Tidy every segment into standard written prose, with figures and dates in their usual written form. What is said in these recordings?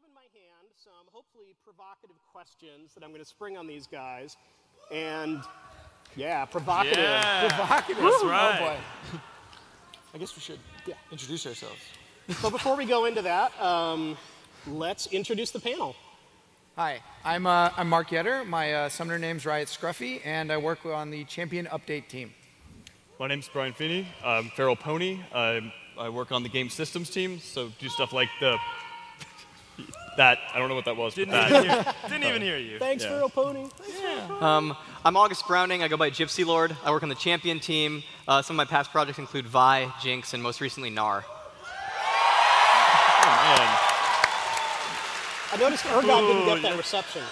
have in my hand some hopefully provocative questions that I'm going to spring on these guys. And yeah, provocative. Yeah. Provocative. That's right. Oh boy. I guess we should introduce ourselves. So before we go into that, let's introduce the panel. Hi, I'm Mark Yetter. My summoner name's Riot Scruffy, and I work on the Champion Update team. My name's Brian Finney. I'm Feral Pony. I work on the game systems team, so do stuff like that. I don't know what that was. Didn't even hear you. Thanks, Feral Pony. I'm August Browning. I go by Gypsy Lord. I work on the Champion team. Some of my past projects include Vi, Jinx, and most recently Gnar. Oh, man. I noticed URGOT didn't get that reception.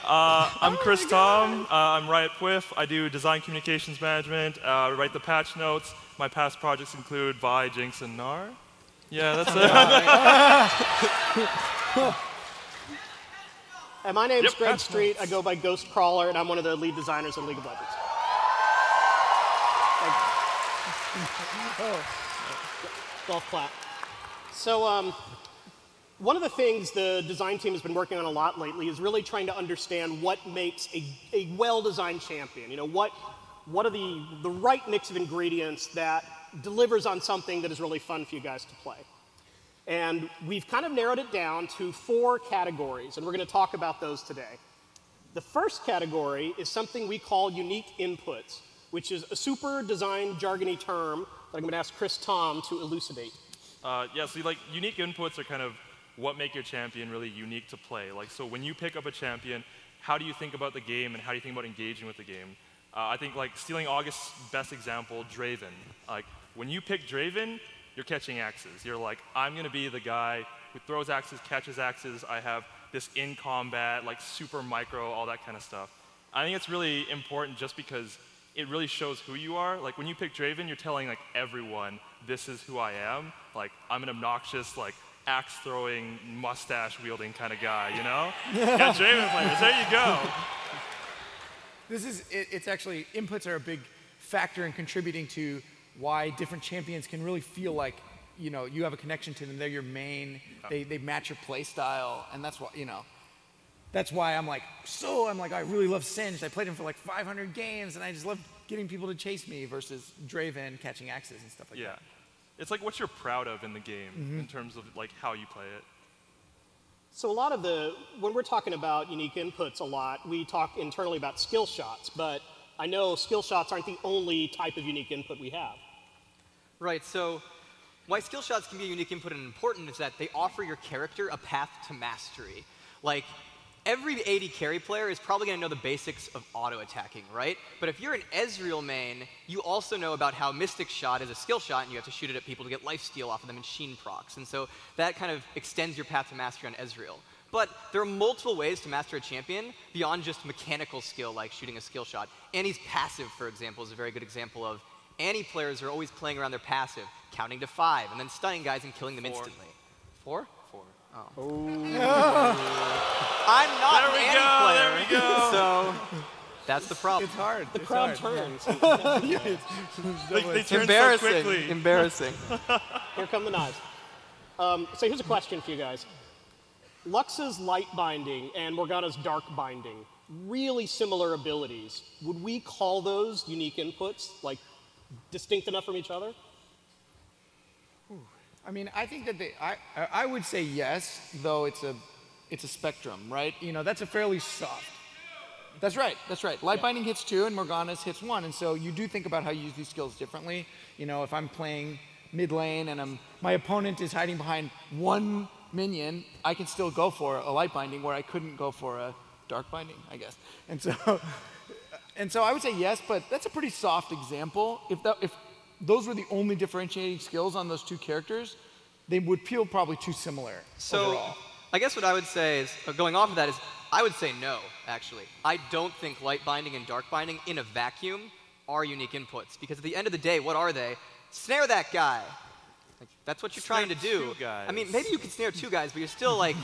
I'm Chris Tom. I'm Riot Quiff. I do design communications management, write the patch notes. My past projects include Vi, Jinx, and Gnar. Yeah, that's it. And my name's Greg Street. I go by Ghost Crawler, and I'm one of the lead designers in League of Legends. Golf clap. So one of the things the design team has been working on a lot lately is really trying to understand what makes a well-designed champion. You know, what are the right mix of ingredients that delivers on something that is really fun for you guys to play. And we've kind of narrowed it down to 4 categories, and we're going to talk about those today. The first category is something we call unique inputs, which is a super design jargony term that I'm going to ask Chris Tom to elucidate. Yeah, so like unique inputs are kind of what make your champion really unique to play. Like, so when you pick up a champion, how do you think about the game and how do you think about engaging with the game? I think like stealing August's best example, Draven. Like when you pick Draven, you're catching axes. You're like, I'm going to be the guy who throws axes, catches axes. I have this in combat, like super micro, all that kind of stuff. I think it's really important just because it really shows who you are. Like when you pick Draven, you're telling like everyone, this is who I am. Like I'm an obnoxious, like axe throwing, mustache wielding kind of guy, you know? Got Draven players, there you go. It's actually, inputs are a big factor in contributing to why different champions can really feel like, you know, you have a connection to them. They're your main, they match your play style, and that's why, you know, that's why I'm like, I really love Singed. I played him for like 500 games, and I just love getting people to chase me versus Draven catching axes and stuff like that. It's like what you're proud of in the game in terms of like how you play it. So a lot of when we're talking about unique inputs a lot, we talk internally about skill shots, but I know skill shots aren't the only type of unique input we have. Right, so why skill shots can be a unique input and important is that they offer your character a path to mastery. Like, every AD carry player is probably going to know the basics of auto-attacking, right? But if you're an Ezreal main, you also know about how Mystic Shot is a skill shot, and you have to shoot it at people to get lifesteal off of them in Sheen procs. And so that kind of extends your path to mastery on Ezreal. But there are multiple ways to master a champion beyond just mechanical skill, like shooting a skill shot. Annie's passive, for example, is a very good example of Annie players are always playing around their passive, counting to 5, and then stunning guys and killing them instantly. 4? 4. Oh. I'm not an Annie player. There we go. So that's the problem. It's hard. The crowd turns. They turn Embarrassing. so quickly. Embarrassing. Here come the knives. So here's a question for you guys. Lux's light binding and Morgana's dark binding, really similar abilities. Would we call those unique inputs, like distinct enough from each other? I mean, I think that I would say yes, though it's a spectrum, right? You know, that's a fairly soft. That's right, that's right. Light binding hits 2 and Morgana's hits 1, and so you do think about how you use these skills differently. You know, if I'm playing mid lane and my opponent is hiding behind 1 minion, I can still go for a light binding where I couldn't go for a dark binding, I guess. And so I would say yes, but that's a pretty soft example. If those were the only differentiating skills on those 2 characters, they would feel probably too similar overall. I guess what I would say is, going off of that is, I would say no, actually. I don't think light binding and dark binding in a vacuum are unique inputs, because at the end of the day, what are they? Snare that guy. Like, that's what you're trying to do. I mean, maybe you can snare 2 guys, but you're still like,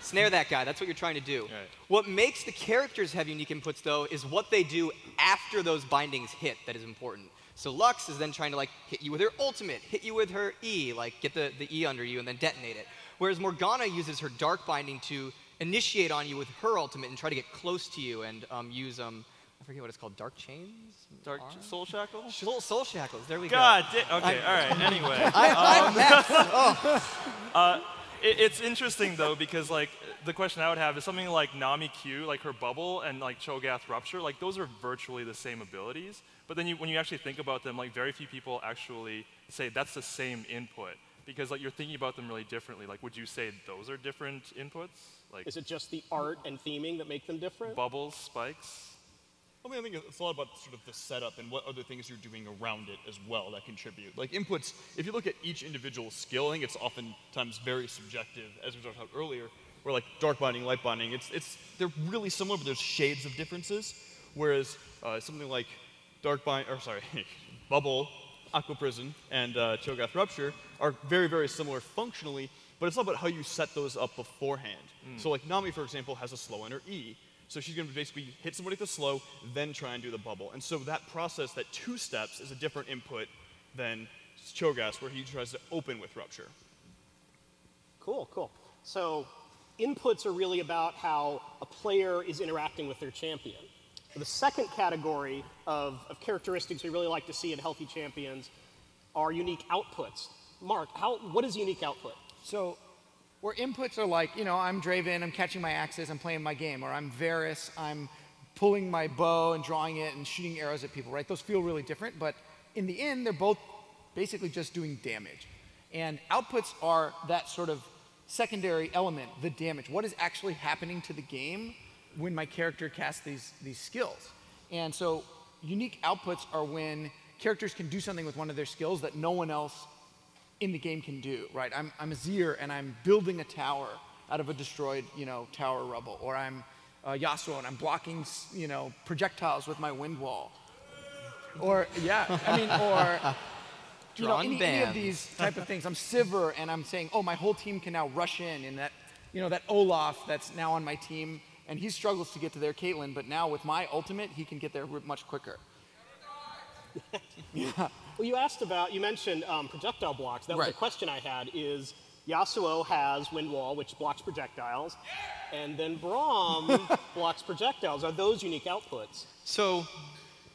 snare that guy. That's what you're trying to do. Right. What makes the characters have unique inputs, though, is what they do after those bindings hit that is important. So Lux is then trying to like hit you with her ultimate, hit you with her E, like get the E under you and then detonate it. Whereas Morgana uses her dark binding to initiate on you with her ultimate and try to get close to you and use I forget what it's called, dark chains? Dark soul shackles? Soul shackles, there we God, go. okay, all right, anyway. It's interesting though because like the question I would have is something like Nami Q, like her bubble, and like Cho'Gath Rupture, like those are virtually the same abilities. But then when you actually think about them, like very few people actually say that's the same input because like you're thinking about them really differently. Like would you say those are different inputs? Like Is it just the art and theming that make them different? bubbles, spikes? I mean, I think it's a lot about sort of the setup and what other things you're doing around it as well that contribute. Like inputs, if you look at each individual skill, I think it's oftentimes very subjective, as we talked about earlier, where like dark binding, light binding, they're really similar, but there's shades of differences. Whereas something like Bubble, Aqua Prison, and Cho'Gath Rupture are very, very similar functionally, but it's all about how you set those up beforehand. So like Nami, for example, has a slow in her E. So she's going to basically hit somebody with a slow, then try and do the bubble. And so that process, that 2 steps, is a different input than Cho'Gath, where he tries to open with Rupture. Cool, cool. So inputs are really about how a player is interacting with their champion. The second category of characteristics we really like to see in healthy champions are unique outputs. Mark, what is unique output? So where inputs are like, I'm Draven, I'm catching my axes, I'm playing my game, or I'm Varus, I'm pulling my bow and drawing it and shooting arrows at people, right? Those feel really different, but in the end, they're both basically just doing damage. And outputs are that sort of secondary element, the damage. What is actually happening to the game when my character casts these skills? And so unique outputs are when characters can do something with one of their skills that no one else in the game can do, right? I'm Azir and I'm building a tower out of a destroyed, tower rubble, or I'm Yasuo and I'm blocking, projectiles with my wind wall, or any of these type of things. I'm Sivir and I'm saying, oh, my whole team can now rush in, and that Olaf that's now on my team, and he struggles to get to their Caitlyn, but now with my ultimate, he can get there much quicker. Yeah. Well, you mentioned projectile blocks. That was a question I had, is Yasuo has Wind Wall, which blocks projectiles, and then Braum blocks projectiles. Are those unique outputs? So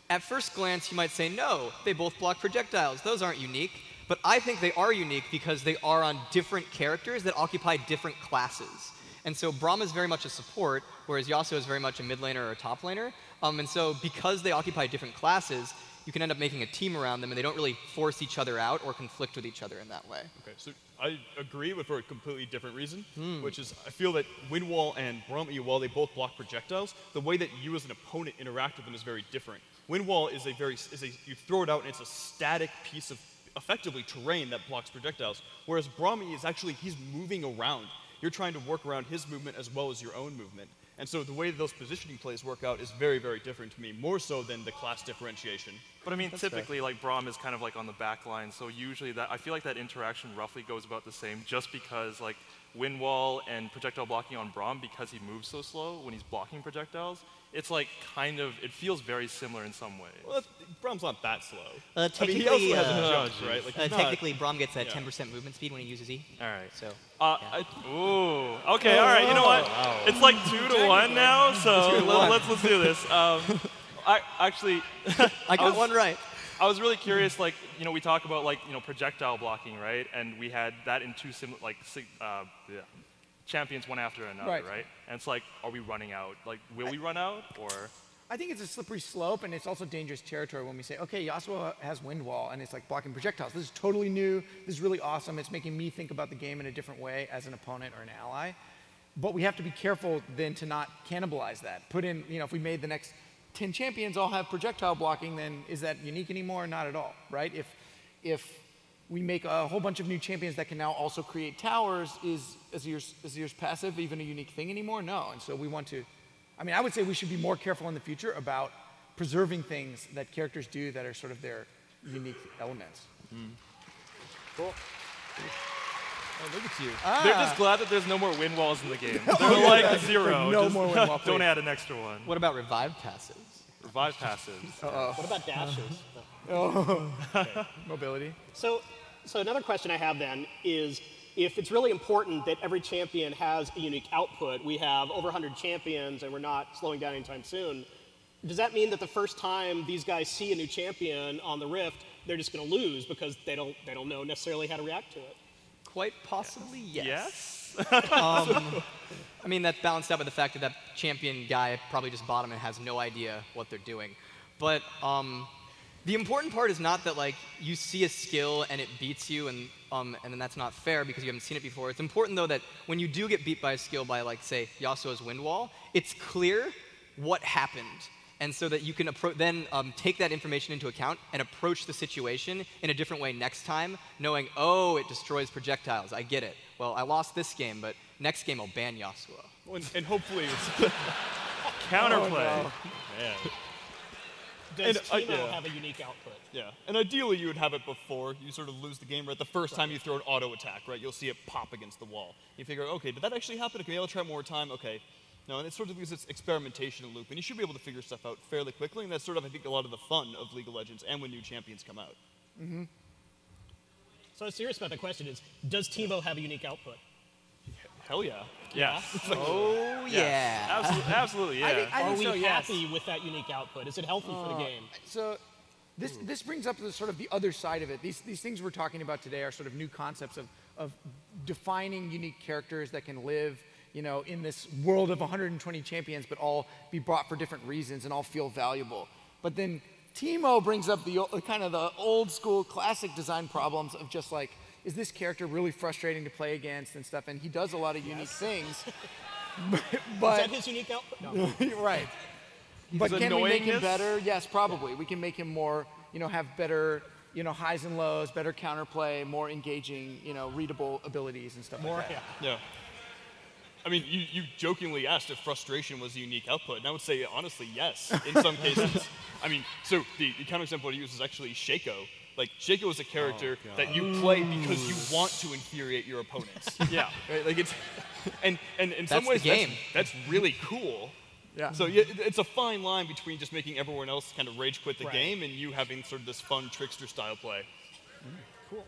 at first glance, you might say, no, they both block projectiles. Those aren't unique. But I think they are unique because they are on different characters that occupy different classes. And so Braum is very much a support, whereas Yasuo is very much a mid laner or a top laner. And so because they occupy different classes, you can end up making a team around them, and they don't really force each other out or conflict with each other in that way. Okay, so I agree, but for a completely different reason, which is I feel that Wind Wall and Braum, while they both block projectiles, the way that you as an opponent interact with them is very different. Wind Wall is you throw it out and it's a static piece of effectively terrain that blocks projectiles, whereas Braum is actually, he's moving around. You're trying to work around his movement as well as your own movement. And so the way those positioning plays work out is very, very different to me, more so than the class differentiation. But I mean, typically, like Braum is kind of like on the back line, so usually I feel like that interaction roughly goes about the same, just because like Wind Wall and projectile blocking on Braum, because he moves so slow when he's blocking projectiles, it's like it feels very similar in some ways. Well, Braum's not that slow. Technically, he also has jumps, right? Like, technically, Braum gets a 10% movement speed when he uses E. All right. So. Okay. All right. You know what? Wow. It's like 2-1 now, so let's do this. I got one right. I was really curious. Like, we talk about like projectile blocking, right? And we had that in two champions one after another, right? And it's like, are we running out? Like, will we run out, or? I think it's a slippery slope, and it's also dangerous territory when we say, okay, Yasuo has Wind Wall, and it's like blocking projectiles. This is totally new. This is really awesome. It's making me think about the game in a different way as an opponent or an ally. But we have to be careful then to not cannibalize that. Put in, if we made the next 10 champions all have projectile blocking, then is that unique anymore? Not at all, right? If we make a whole bunch of new champions that can now also create towers, is Azir's passive even a unique thing anymore? No. And so we want to, I would say we should be more careful in the future about preserving things that characters do that are sort of their unique elements. Cool. Oh, look at you. They're just glad that there's no more Wind Walls in the game. They're like 0. No more Wind Wall, don't add an extra one. What about revive passives? Revive passives. What about dashes? Mobility. So another question I have then is, if it's really important that every champion has a unique output, we have over 100 champions and we're not slowing down anytime soon, does that mean that the first time these guys see a new champion on the Rift, they're just going to lose because they don't know necessarily how to react to it? Quite possibly, yes. Yes? I mean, that's balanced out by the fact that that champion guy probably just bought him and has no idea what they're doing. But the important part is not that like you see a skill and it beats you, and then that's not fair because you haven't seen it before. It's important though that when you do get beat by a skill by like say Yasuo's Wind Wall, it's clear what happened, and so that you can then take that information into account and approach the situation in a different way next time, knowing, oh, it destroys projectiles. I get it. Well, I lost this game, but next game I'll ban Yasuo. And hopefully it's Counterplay. man. Does And, Teemo yeah. have a unique output? Yeah, and ideally you would have it before you sort of lose the game, right? The first time you throw an auto attack, right? You'll see it pop against the wall. You figure, okay, did that actually happen? Okay, I'll try one more time. Okay. No, and it's sort of this experimentation loop, and you should be able to figure stuff out fairly quickly, and that's sort of, I think, a lot of the fun of League of Legends and when new champions come out. So I was serious about the question is, does Teemo have a unique output? Hell yeah. Yeah. Oh yeah. Absolutely, yeah. I Are think we so, yes. happy with that unique output? Is it healthy for the game? So this brings up the sort of the other side of it. These things we're talking about today are sort of new concepts of defining unique characters that can live, you know, in this world of 120 champions, but all be brought for different reasons and all feel valuable. But then Teemo brings up the kind of the old school classic design problems of just like, is this character really frustrating to play against and stuff? And he does a lot of unique things. Is but that his unique output? No. right. But can we make him annoyingness? better? Yes, probably. We can make him more, you know, have better, you know, highs and lows, better counterplay, more engaging, you know, readable abilities and stuff like that. Yeah. I mean, you jokingly asked if frustration was a unique output, and I would say, honestly, yes, in some cases. I mean, so the counterexample I use is actually Shaco. Like, Shaco is a character that you play because you want to infuriate your opponents. Yeah. Right? Like, it's... And in some That's ways, the game. that's really cool. Yeah. So yeah, it's a fine line between just making everyone else kind of rage quit the Right. game and you having sort of this fun trickster style play. Cool.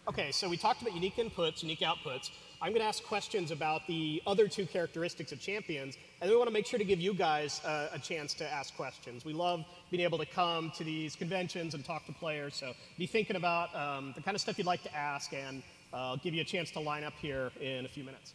Okay, so we talked about unique inputs, unique outputs. I'm going to ask questions about the other two characteristics of champions, and then we want to make sure to give you guys a chance to ask questions. We love being able to come to these conventions and talk to players, so be thinking about the kind of stuff you'd like to ask, and I'll give you a chance to line up here in a few minutes.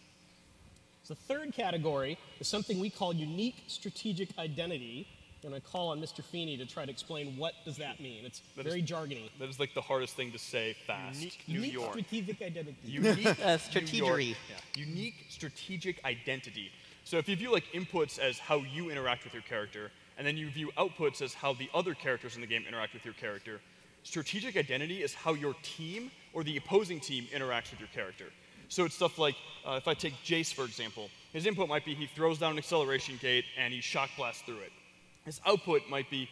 So the third category is something we call unique strategic identity. I'm going to call on Mr. Feeney to try to explain what does that mean. It's very jargony. That is like the hardest thing to say fast. Unique New Unique York. strategic identity. Unique New York. strategery. Yeah. Unique strategic identity. So if you view like inputs as how you interact with your character, and then you view outputs as how the other characters in the game interact with your character, strategic identity is how your team or the opposing team interacts with your character. So it's stuff like, if I take Jace, for example, his input might be he throws down an acceleration gate and he shock blasts through it. His output might be,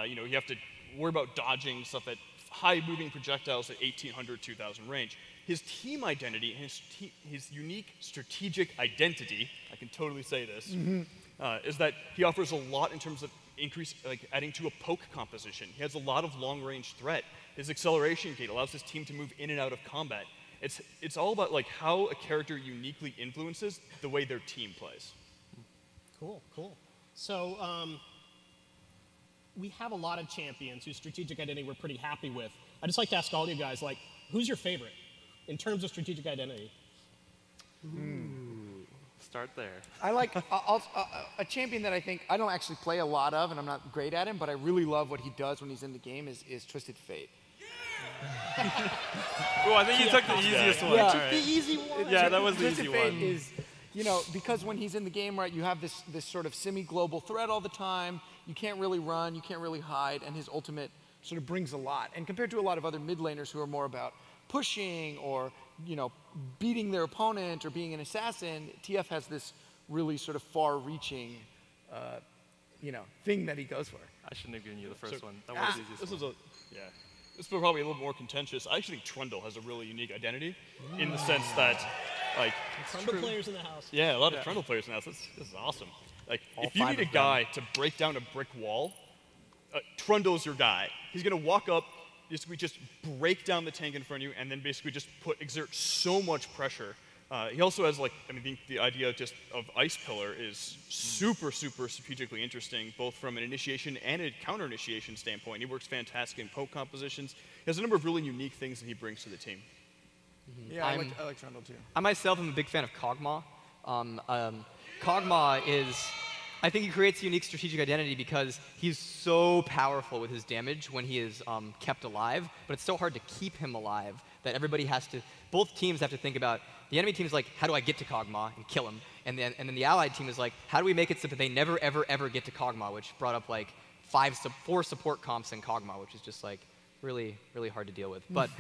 you know, you have to worry about dodging stuff at high moving projectiles at 1800, 2000 range. His team identity, his unique strategic identity, I can totally say this, is that he offers a lot in terms of adding to a poke composition. He has a lot of long range threat. His acceleration gate allows his team to move in and out of combat. It's all about like how a character uniquely influences the way their team plays. Cool, cool. So we have a lot of champions whose strategic identity we're pretty happy with. I'd just like to ask all you guys, like, who's your favorite in terms of strategic identity? Start there. I like a champion that I think I don't actually play a lot of, and I'm not great at him, but I really love what he does when he's in the game is Twisted Fate. Oh, I think you took the easiest one. Yeah. All Took right. the easy one. Yeah, that was the Twisted easy Fate one. is, you know, because when he's in the game, right, you have this sort of semi-global threat all the time. You can't really run, you can't really hide, and his ultimate sort of brings a lot. And compared to a lot of other mid laners who are more about pushing or, you know, beating their opponent or being an assassin, TF has this really sort of far-reaching, you know, thing that he goes for. I shouldn't have given you the first So- one. That was the easiest This one. is this is probably a little more contentious. I actually think Trundle has a really unique identity in the sense that, like, Trundle players in the house. yeah, a lot of Trundle players now. This is awesome. Like, All if you five need a of guy to break down a brick wall, Trundle's your guy. He's going to walk up, basically just break down the tank in front of you, and then basically just exert so much pressure. He also has, like, I think the idea just of Ice Pillar is super, super strategically interesting, both from an initiation and a counter-initiation standpoint. He works fantastic in poke compositions. He has a number of really unique things that he brings to the team. Yeah, I like Trundle too. I myself am a big fan of Kog'Maw. Kog'Maw is, I think he creates a unique strategic identity because he's so powerful with his damage when he is kept alive, but it's so hard to keep him alive that everybody has to, both teams have to think about, the enemy team is like, how do I get to Kog'Maw and kill him? And then the allied team is like, how do we make it so that they never, ever, ever get to Kog'Maw, which brought up like 4 support comps in Kog'Maw, which is just like really, really hard to deal with. But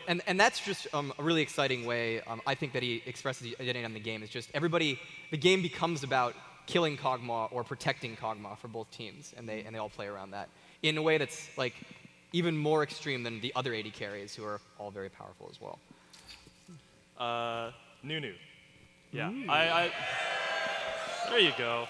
and that's just a really exciting way, I think, that he expresses the identity on the game. It's just everybody, the game becomes about killing Kog'Maw or protecting Kog'Maw for both teams, and they all play around that in a way that's like even more extreme than the other 80 carries, who are all very powerful as well. Nunu. Yeah, there you go.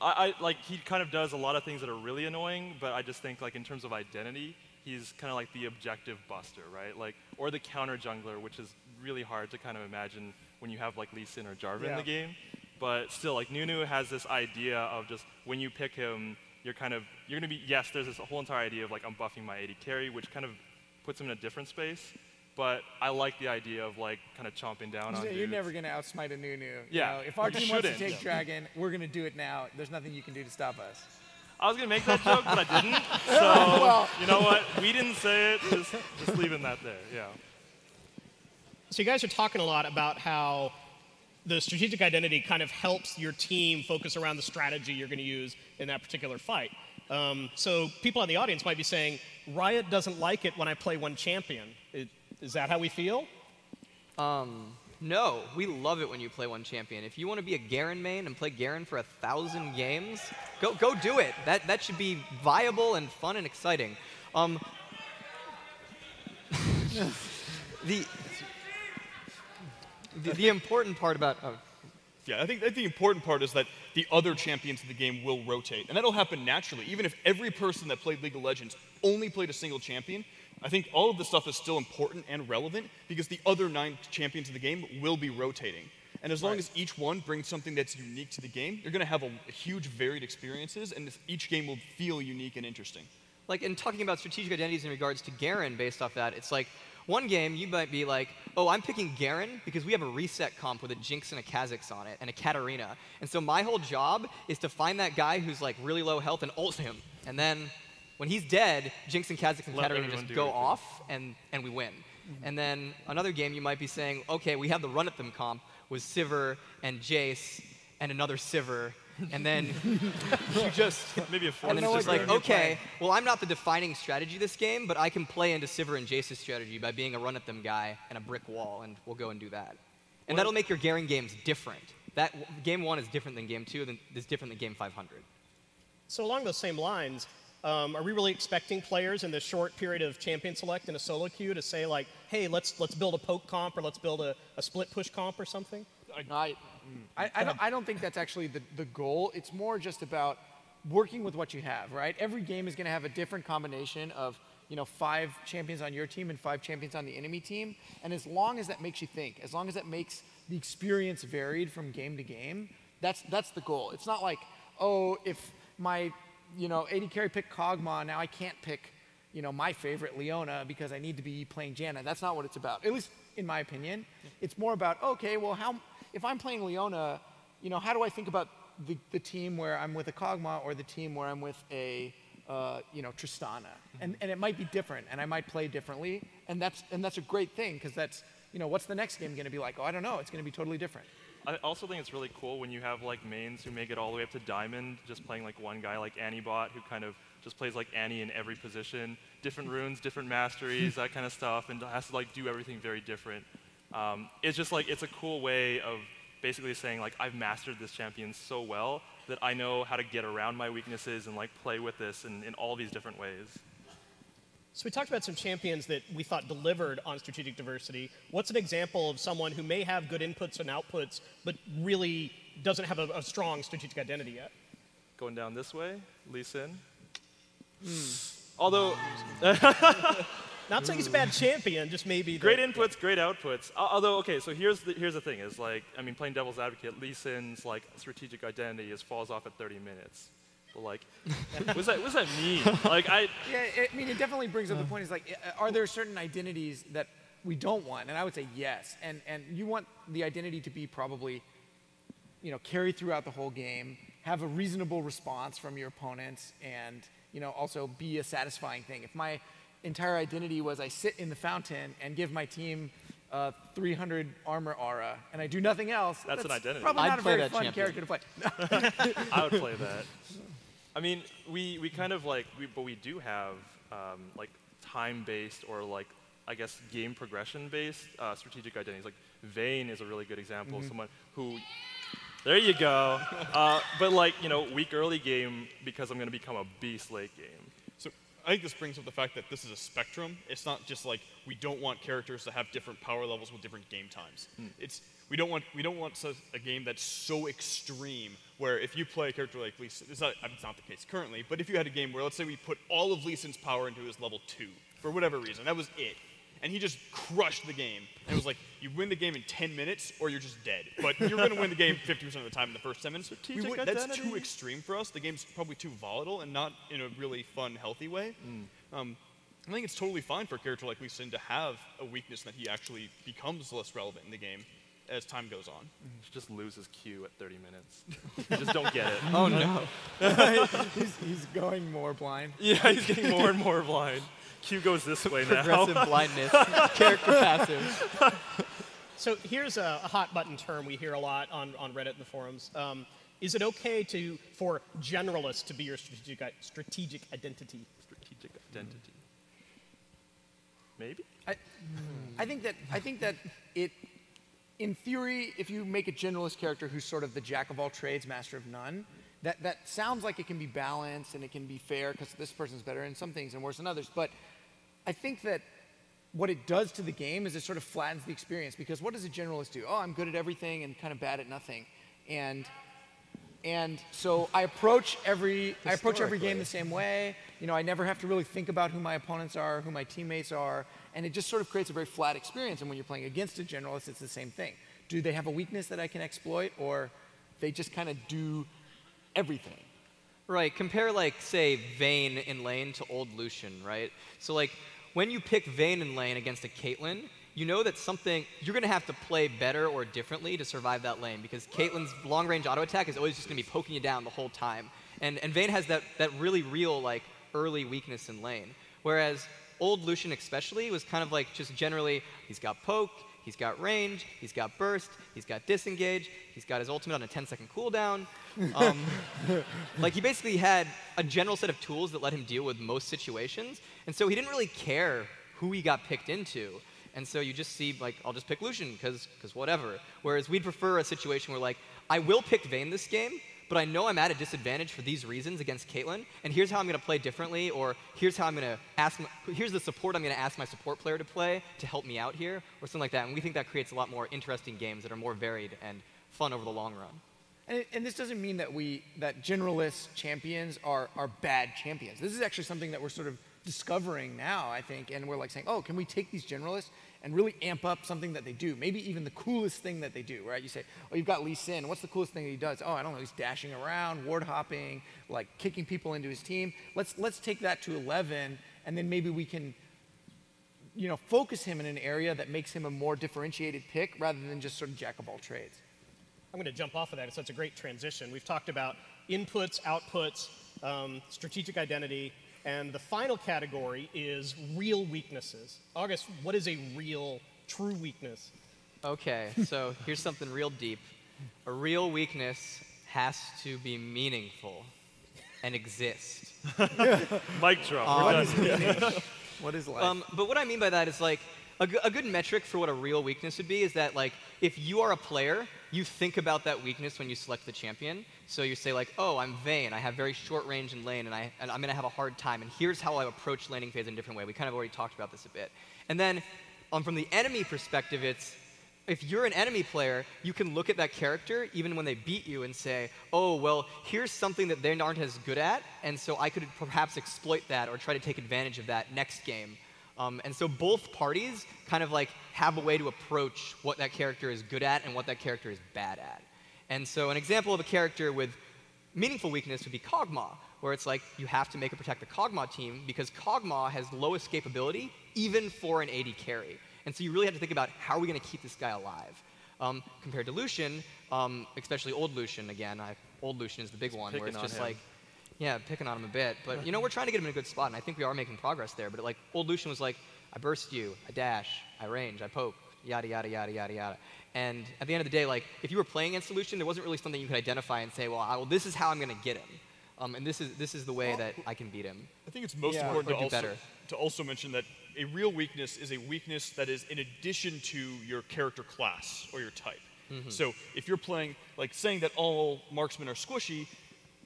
I like, he kind of does a lot of things that are really annoying, but I just think, like, in terms of identity, he's kind of like the objective buster, right? Like, or the counter jungler, which is really hard to kind of imagine when you have like Lee Sin or Jarvan in the game. But still, like, Nunu has this idea of just when you pick him, you're gonna be, yes, there's this whole entire idea of like, I'm buffing my AD carry, which kind of puts him in a different space. But I like the idea of like kind of chomping down on dudes. You're never going to outsmite a Nunu. Yeah. You know, if our team wants to take Dragon, we're going to do it now. There's nothing you can do to stop us. I was going to make that joke, but I didn't. So, well, you know what? We didn't say it. Just leaving that there, yeah. So you guys are talking a lot about how the strategic identity kind of helps your team focus around the strategy you're going to use in that particular fight. So people in the audience might be saying, Riot doesn't like it when I play one champion. Is that how we feel? No, we love it when you play one champion. If you want to be a Garen main and play Garen for 1,000 games, go do it. That should be viable and fun and exciting. The important part about yeah, I think the important part is that the other champions of the game will rotate, and that'll happen naturally. Even if every person that played League of Legends only played a single champion, I think all of this stuff is still important and relevant because the other 9 champions of the game will be rotating. And as long as each one brings something that's unique to the game, you're going to have a huge varied experiences, and each game will feel unique and interesting. Like, in talking about strategic identities in regards to Garen based off that, it's like, one game you might be like, oh, I'm picking Garen because we have a reset comp with a Jinx and a Kha'Zix on it, and a Katarina. And so my whole job is to find that guy who's like really low health and ult him. And then when he's dead, Jinx and Kha'Zix and Katarina just go off, and we win. And then another game you might be saying, okay, we have the run at them comp with Sivir and Jace and another Sivir. And then you just, maybe a and then it's just like, okay, well, I'm not the defining strategy this game, but I can play into Sivir and Jace's strategy by being a run at them guy and a brick wall, and we'll go and do that. And that'll make your Garen games different. That game 1 is different than game 2, is different than game 500. So along those same lines, are we really expecting players in this short period of champion select in a solo queue to say like, hey, let's build a poke comp, or let's build a split push comp or something? I don't think that's actually the goal. It's more just about working with what you have, right? Every game is going to have a different combination of, 5 champions on your team and 5 champions on the enemy team. And as long as that makes you think, as long as that makes the experience varied from game to game, that's the goal. It's not like, oh, if my 80 carry picked Kog'Maw, now I can't pick my favorite Leona because I need to be playing Janna. That's not what it's about, at least in my opinion. It's more about, okay, well, if I'm playing Leona, how do I think about the team where I'm with a Kog'Maw or the team where I'm with a Tristana? And it might be different, and I might play differently, and that's a great thing, because that's, what's the next game going to be like? Oh, I don't know. It's going to be totally different. I also think it's really cool when you have like mains who make it all the way up to Diamond, just playing like one guy like Annie-Bot, who kind of just plays like Annie in every position, different runes, different masteries, that kind of stuff, and has to like do everything very different. It's just like, it's a cool way of basically saying like, I've mastered this champion so well that I know how to get around my weaknesses and like play with this in all these different ways. So we talked about some champions that we thought delivered on strategic diversity. What's an example of someone who may have good inputs and outputs, but really doesn't have a strong strategic identity yet? Going down this way, Lee Sin. Although, Not saying he's a bad champion, just maybe. great inputs, great outputs. Although, okay, so here's the thing: is like, I mean, playing devil's advocate, Lee Sin's like strategic identity falls off at 30 minutes. But like, what does that mean? Like, Yeah, I mean, it definitely brings up the point. Is like, are there certain identities that we don't want? And I would say yes. And you want the identity to be probably, carry throughout the whole game, have a reasonable response from your opponents, and also be a satisfying thing. If my entire identity was I sit in the fountain and give my team 300 armor aura, and I do nothing else, That's an identity. Probably I'd not a play very that fun champion. character to play. I would play that. I mean, we kind of like, but we do have like time-based or like, I guess, game progression-based strategic identities. Like Vayne is a really good example of someone who, there you go. But like, weak early game because I'm going to become a beast late game. So I think this brings up the fact that this is a spectrum. It's not just like we don't want characters to have different power levels with different game times. We don't want a game that's so extreme where if you play a character like Lee Sin, it's not the case currently, but if you had a game where, let's say, we put all of Lee Sin's power into his level 2 for whatever reason, that was it, and he just crushed the game, and it was like you win the game in 10 minutes or you're just dead, but you're going to win the game 50% of the time in the first 10 minutes. That's too extreme for us. The game's probably too volatile and not in a really fun, healthy way. I think it's totally fine for a character like Lee Sin to have a weakness that he actually becomes less relevant in the game as time goes on. Just loses Q at 30 minutes. You just don't get it. Oh no. he's going more blind. Yeah, he's getting more and more blind. Q goes this way now. Progressive blindness. Character passive. So here's a hot button term we hear a lot on Reddit and the forums. Is it okay for generalists to be your strategic identity? Strategic identity. Maybe? I think that it, in theory, if you make a generalist character who's sort of the jack of all trades, master of none, that sounds like it can be balanced and it can be fair because this person's better in some things and worse in others. But I think that what it does to the game is it sort of flattens the experience, because what does a generalist do? Oh, I'm good at everything and kind of bad at nothing. And so I approach every game the same way. I never have to really think about who my opponents are, who my teammates are, and it just sort of creates a very flat experience. And when you're playing against a generalist, it's the same thing. Do they have a weakness that I can exploit, or they just kind of do everything? Right. Compare, like, say, Vayne in lane to old Lucian, right? So, like, when you pick Vayne in lane against a Caitlyn, you know that you're going to have to play better or differently to survive that lane, because Caitlyn's long-range auto attack is always just going to be poking you down the whole time. And Vayne has that really real, like, early weakness in lane. Whereas old Lucian especially was kind of like just generally, he's got poke, he's got range, he's got burst, he's got disengage, he's got his ultimate on a 10-second cooldown. Like, he basically had a general set of tools that let him deal with most situations, and so he didn't really care who he got picked into. And so you just see, like, I'll just pick Lucian, because whatever. Whereas we'd prefer a situation where, like, I will pick Vayne this game, but I know I'm at a disadvantage for these reasons against Caitlyn, and here's how I'm going to play differently, or here's how I'm going to here's the support I'm going to ask my support player to play to help me out here, or something like that. And we think that creates a lot more interesting games that are more varied and fun over the long run. And this doesn't mean that generalist champions are bad champions. This is actually something that we're sort of discovering now, I think, and we're like saying, oh, can we take these generalists and really amp up something that they do? Maybe even the coolest thing that they do, right? You say, oh, you've got Lee Sin. What's the coolest thing that he does? Oh, I don't know. He's dashing around, ward hopping, like kicking people into his team. Let's take that to 11, and then maybe we can, focus him in an area that makes him a more differentiated pick rather than just sort of jack of all trades. I'm going to jump off of that. So it's a great transition. We've talked about inputs, outputs, strategic identity, and the final category is real weaknesses. August, what is a real, true weekness? Okay, so here's something real deep. A real weakness has to be meaningful and exist. Mic drop. We're done. What is life? But what I mean by that is, like, a good metric for what a real weakness would be is that, like, if you are a player, you think about that weakness when you select the champion. So you say, like, oh, I'm Vayne, I have very short range in lane, and I'm going to have a hard time, and here's how I approach laning phase in a different way. We kind of already talked about this a bit. And then from the enemy perspective, it's if you're an enemy player, you can look at that character even when they beat you and say, oh, well, here's something that they aren't as good at, and so I could perhaps exploit that or try to take advantage of that next game. And so both parties kind of like have a way to approach what that character is good at and what that character is bad at. And so an example of a character with meaningful weakness would be Kog'Maw, where it's like you have to make or protect the Kog'Maw team because Kog'Maw has low escapability even for an AD carry. And so you really have to think about how are we going to keep this guy alive. Compared to Lucian, especially old Lucian, again, old Lucian is the big one, where it's just like, yeah, picking on him a bit. But you know, we're trying to get him in a good spot, and I think we are making progress there. But like old Lucian was like, I burst you, I dash, I range, I poke, yada, yada, yada, yada, yada. And at the end of the day, like if you were playing against Lucian, there wasn't really something you could identify and say, well, this is how I'm going to get him. And this is the way that I can beat him. I think it's most important to also mention that a real weakness is a weakness that is in addition to your character class or your type. So if you're playing, like saying that all marksmen are squishy,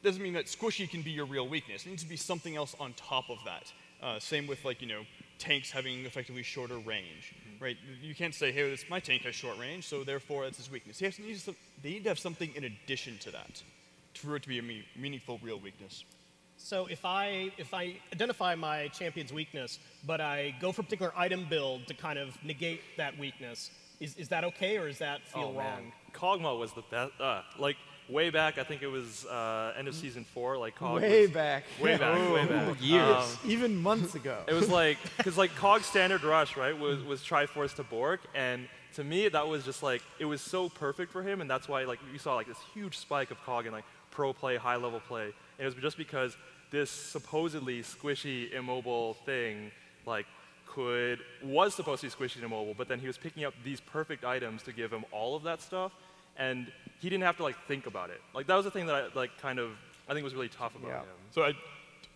doesn't mean that squishy can be your real weakness. It needs to be something else on top of that. Same with like, you know, tanks having effectively shorter range, right? You can't say, hey, my tank has short range, so therefore that's his weakness. They need to have something in addition to that for it to be a meaningful real weakness. So if I identify my champion's weakness, but I go for a particular item build to kind of negate that weakness, is that okay, or does that feel wrong? Kog'Maw was the best. Like way back, I think it was end of season 4. Like Kog way was, back. Way back. Years. Even months ago. It was like, because like Kog's standard rush, right, was Triforce to Bork, and to me that was just like, it was so perfect for him, and that's why like you saw like this huge spike of Kog in like pro play, high level play. And it was just because this supposedly squishy, immobile thing, like, was supposed to be squishy and immobile, but then he was picking up these perfect items to give him all of that stuff, and he didn't have to like think about it. Like that was the thing that I think was really tough about him. So I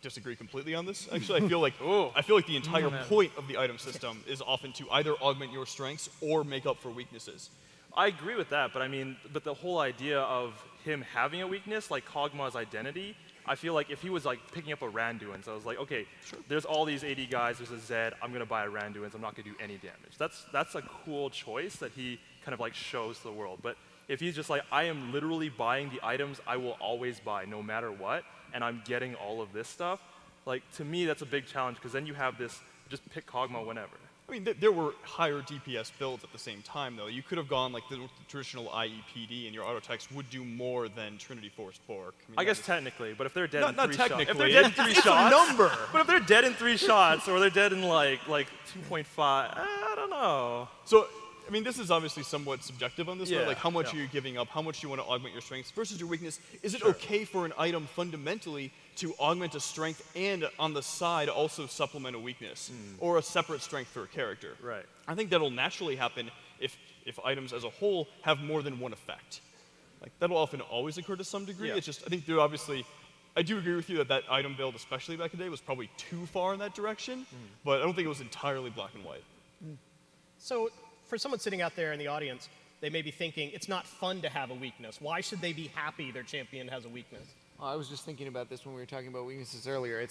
disagree completely on this. Actually, I feel like the entire point of the item system is often to either augment your strengths or make up for weaknesses. I agree with that, but I mean, but the whole idea of him having a weakness, like Kog'Maw's identity, I feel like if he was like picking up a Randuin, so I was like, okay, there's all these AD guys, there's a Zed, I'm gonna buy a Randuin, so I'm not gonna do any damage. That's a cool choice that he kind of like shows to the world. But if he's just like, I am literally buying the items I will always buy, no matter what, and I'm getting all of this stuff, like to me that's a big challenge, because then you have this, just pick Kog'Maw whenever. I mean, there were higher DPS builds at the same time, though. You could have gone like the traditional IEPD, and your auto text would do more than Trinity Force Bork. I guess technically, but if they're dead in not 3 shots, technically. if they're dead in 3 it's shots, a number. But if they're dead in 3 shots, or they're dead in like 2.5, I don't know. So, I mean, this is obviously somewhat subjective on this one. Yeah, Like, how much are you giving up? How much do you want to augment your strengths versus your weakness? Is it okay for an item fundamentally to augment a strength and on the side also supplement a weakness or a separate strength for a character? Right. I think that'll naturally happen if items as a whole have more than one effect. Like, that'll often always occur to some degree. Yeah. It's just, I think there obviously, I do agree with you that item build, especially back in the day, was probably too far in that direction, but I don't think it was entirely black and white. So for someone sitting out there in the audience, they may be thinking, it's not fun to have a weakness. Why should they be happy their champion has a weakness? I was just thinking about this when we were talking about weaknesses earlier.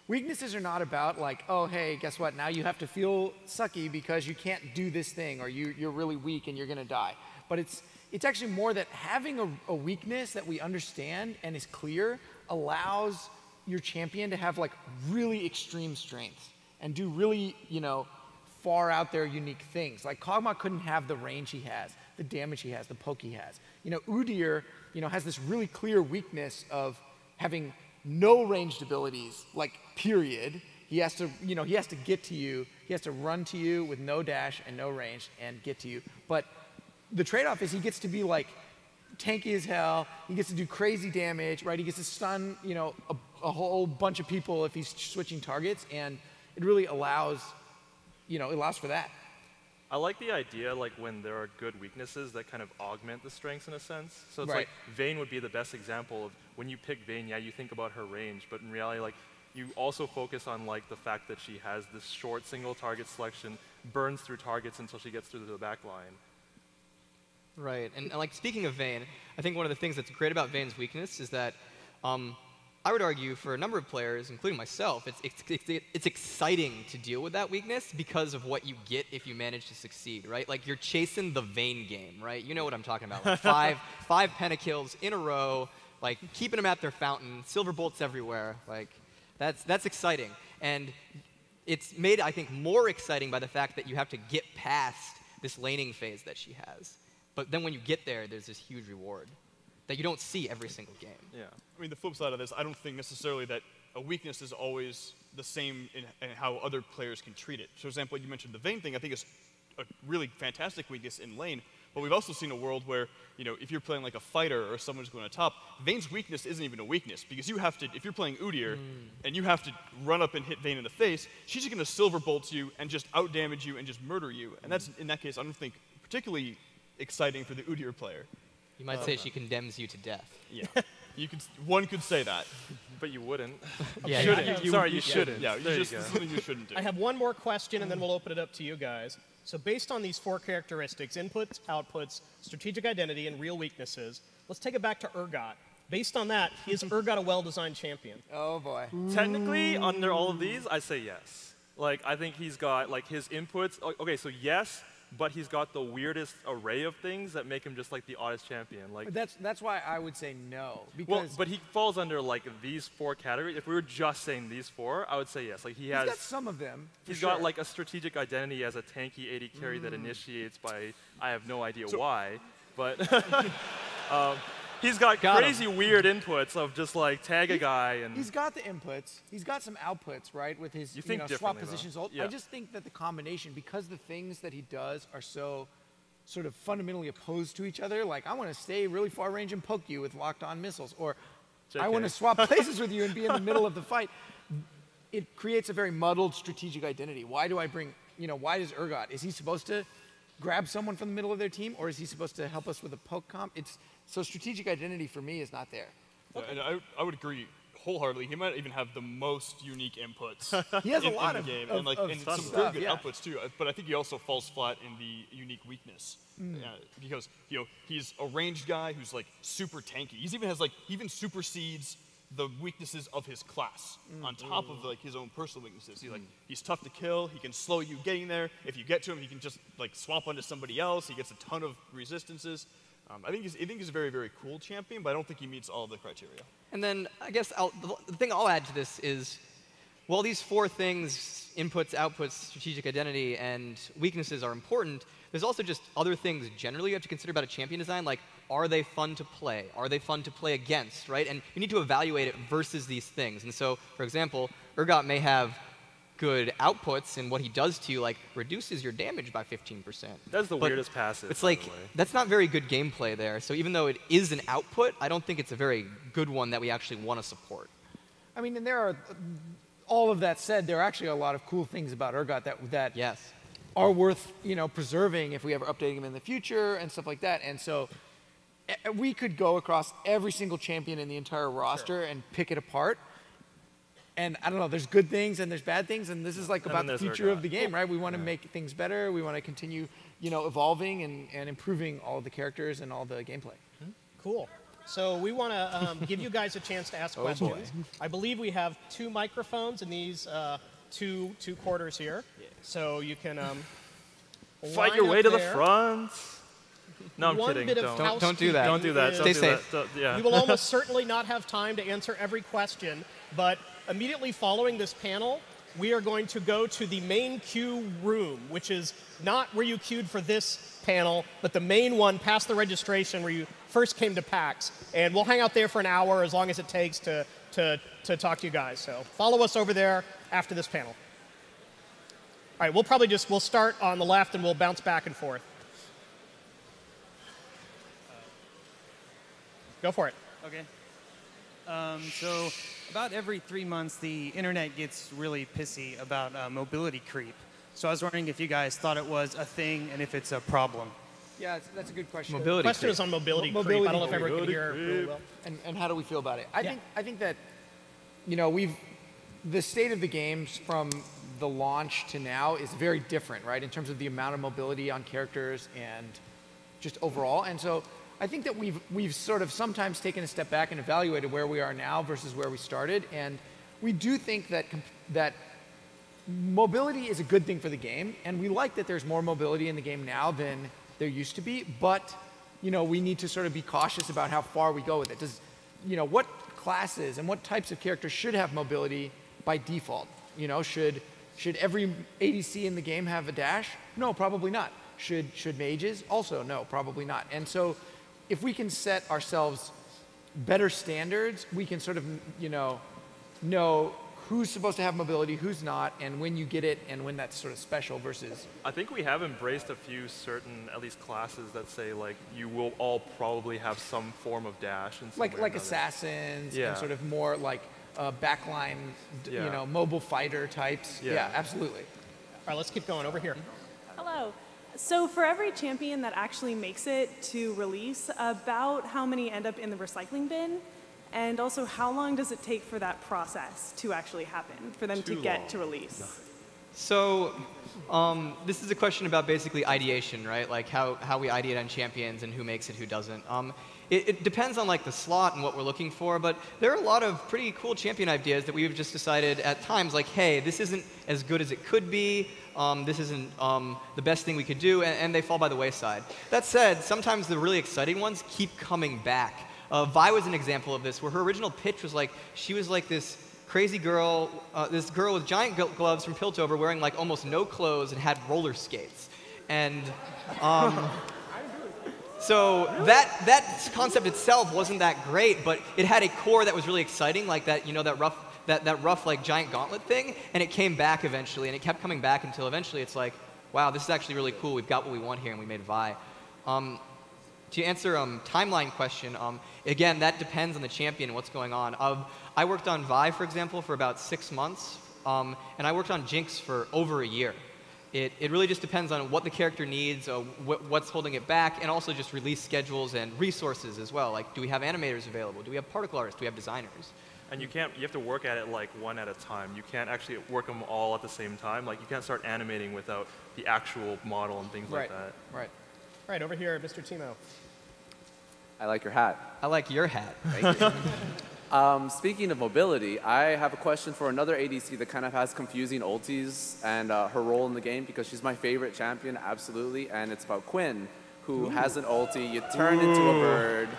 Weaknesses are not about like, oh, hey, guess what? Now you have to feel sucky because you can't do this thing, or you're really weak and you're going to die. But it's actually more that having a weakness that we understand and is clear allows your champion to have like really extreme strengths and do really, far out there unique things. Like Kog'Maw couldn't have the range he has, the damage he has, the poke he has. Udyr, has this really clear weakness of having no ranged abilities, like period. He has to, he has to get to you. He has to run to you with no dash and no range and get to you. But the trade-off is he gets to be like tanky as hell. He gets to do crazy damage, right? He gets to stun, a whole bunch of people if he's switching targets, and it really allows, it allows for that. I like the idea, like, when there are good weaknesses that kind of augment the strengths in a sense. So it's Right. like, Vayne would be the best example of when you pick Vayne, yeah, you think about her range, but in reality, like, you also focus on, like, the fact that she has this short single target selection, burns through targets until she gets through to the back line. Right, and like speaking of Vayne, I think one of the things that's great about Vayne's weakness is that I would argue for a number of players, including myself, it's exciting to deal with that weakness because of what you get if you manage to succeed, right? Like you're chasing the Vayne game, right? You know what I'm talking about. Like five pentakills in a row, like keeping them at their fountain, silver bolts everywhere. Like that's exciting. And it's made, I think, more exciting by the fact that you have to get past this laning phase that she has. But then when you get there, there's this huge reward that you don't see every single game. Yeah. I mean, the flip side of this, I don't think necessarily that a weakness is always the same in how other players can treat it. For example, you mentioned the Vayne thing. I think it's a really fantastic weakness in lane. But we've also seen a world where, if you're playing like a fighter or someone who's going to top, Vayne's weakness isn't even a weakness because you have to, if you're playing Udyr and you have to run up and hit Vayne in the face, she's just going to silver bolt you and just out damage you and just murder you. And that's, in that case, I don't think particularly exciting for the Udyr player. You might say she condemns you to death. Yeah. One could say that. But you wouldn't. Yeah, you shouldn't. Sorry, you shouldn't. Yeah, There this you is go. something you shouldn't do. I have one more question, and then we'll open it up to you guys. So based on these 4 characteristics, inputs, outputs, strategic identity, and real weaknesses, let's take it back to URGOT. Based on that, is URGOT a well-designed champion? Oh boy. Technically, under all of these, I say yes. Like, I think he's got, like, his inputs. Okay, so yes, but he's got the weirdest array of things that make him just, like, the oddest champion. Like, That's why I would say no. Because well, but he falls under, like, these 4 categories. If we were just saying these 4, I would say yes. Like, he's got some of them. He's got, like, a strategic identity as a tanky AD carry that initiates by, I have no idea why, but he's got crazy weird inputs of just, like, tag a guy and... He's got the inputs. He's got some outputs, right, with his swap differently, positions. though. I just think that the combination, because the things that he does are so sort of fundamentally opposed to each other, like I want to stay really far range and poke you with locked-on missiles, or I want to swap places with you and be in the middle of the fight. It creates a very muddled strategic identity. Why do I bring, why does URGOT? Is he supposed to grab someone from the middle of their team, or is he supposed to help us with a poke comp? So strategic identity for me is not there. And I would agree wholeheartedly. He might even have the most unique inputs He has in a lot the of game, of and some stuff, very good yeah. outputs too. But I think he also falls flat in the unique weakness because he's a ranged guy who's like super tanky. He even supersedes the weaknesses of his class on top of like his own personal weaknesses. He's tough to kill. He can slow you getting there. If you get to him, he can just like swap onto somebody else. He gets a ton of resistances. I think he's a very, very cool champion, but I don't think he meets all of the criteria. And then I guess the thing I'll add to this is, while these 4 things, inputs, outputs, strategic identity, and weaknesses are important, there's also just other things generally you have to consider about a champion design, like are they fun to play? Are they fun to play against, right? And you need to evaluate it versus these things. And so, for example, URGOT may have good outputs, and what he does to you, like, reduces your damage by 15%. That's the weirdest passive. It's like, that's not very good gameplay there. So even though it is an output, I don't think it's a very good one that we actually want to support. I mean, and there are, all of that said, there are actually a lot of cool things about URGOT that Yes. are worth, preserving if we ever update them in the future and stuff like that. And so we could go across every single champion in the entire roster and pick it apart. And I don't know, there's good things and there's bad things, and this is like about the future of the game, right? We want to make things better. We want to continue, evolving and improving all of the characters and all the gameplay. Cool. So we want to give you guys a chance to ask questions. I believe we have 2 microphones in these two quarters here. So you can fight your way to the front. No, I'm kidding. Bit of Don't do that. Don't do that. Stay safe. Yeah. We will almost certainly not have time to answer every question, but immediately following this panel, we are going to go to the main queue room, which is not where you queued for this panel, but the main one past the registration where you first came to PAX. And we'll hang out there for an hour, as long as it takes to talk to you guys. So follow us over there after this panel. All right, we'll start on the left and we'll bounce back and forth. Go for it. Okay. So about every 3 months, the internet gets really pissy about mobility creep. So I was wondering if you guys thought it was a thing and if it's a problem. Yeah, that's a good question. Mobility The question creep. is on mobility creep. I don't know if everyone can hear really well. And how do we feel about it? I think that, the state of the games from the launch to now is very different, right? In terms of the amount of mobility on characters and just overall. And so I think that we've sort of sometimes taken a step back and evaluated where we are now versus where we started, and we do think that that mobility is a good thing for the game, and we like that there's more mobility in the game now than there used to be, but we need to sort of be cautious about how far we go with it. What classes and what types of characters should have mobility by default? Should every ADC in the game have a dash? No, probably not. Should mages? Also, no, probably not. And so if we can set ourselves better standards, we can sort of, know who's supposed to have mobility, who's not, and when you get it, and when that's sort of special versus... I think we have embraced a few certain, at least classes that say, like, you will all probably have some form of dash. In some way or like another. assassins, Yeah. and sort of more like backline, Yeah. mobile fighter types. Yeah, absolutely. All right, let's keep going. Over here. Hello. So for every champion that actually makes it to release, about how many end up in the recycling bin? And also, how long does it take for that process to actually happen, for them to get to release? So this is a question about basically ideation, right? Like how we ideate on champions and who makes it, who doesn't. It depends on like the slot and what we're looking for, but there are a lot of pretty cool champion ideas that we've just decided at times, like, hey, this isn't as good as it could be. This isn't the best thing we could do, and they fall by the wayside. That said, sometimes the really exciting ones keep coming back. Vi was an example of this, where her original pitch was like, she was like this crazy girl, this girl with giant gloves from Piltover wearing like almost no clothes and had roller skates. And so that concept itself wasn't that great, but it had a core that was really exciting, like that, that rough like giant gauntlet thing, and it came back eventually, and it kept coming back until eventually it's like, wow, this is actually really cool. We've got what we want here, and we made Vi. To answer timeline question, again, that depends on the champion and what's going on. I worked on Vi, for example, for about 6 months, and I worked on Jinx for over a year. It really just depends on what the character needs, what's holding it back, and also just release schedules and resources as well. Like, do we have animators available? Do we have particle artists? Do we have designers? And you have to work at it like one at a time. You can't actually work them all at the same time. Like, you can't start animating without the actual model and things like that. Right. All right, over here, Mr. Timo. I like your hat. I like your hat. Thank you. Speaking of mobility, I have a question for another ADC that kind of has confusing ultis and her role in the game, because she's my favorite champion, absolutely, and it's about Quinn, who has an ulti. You turn into a bird,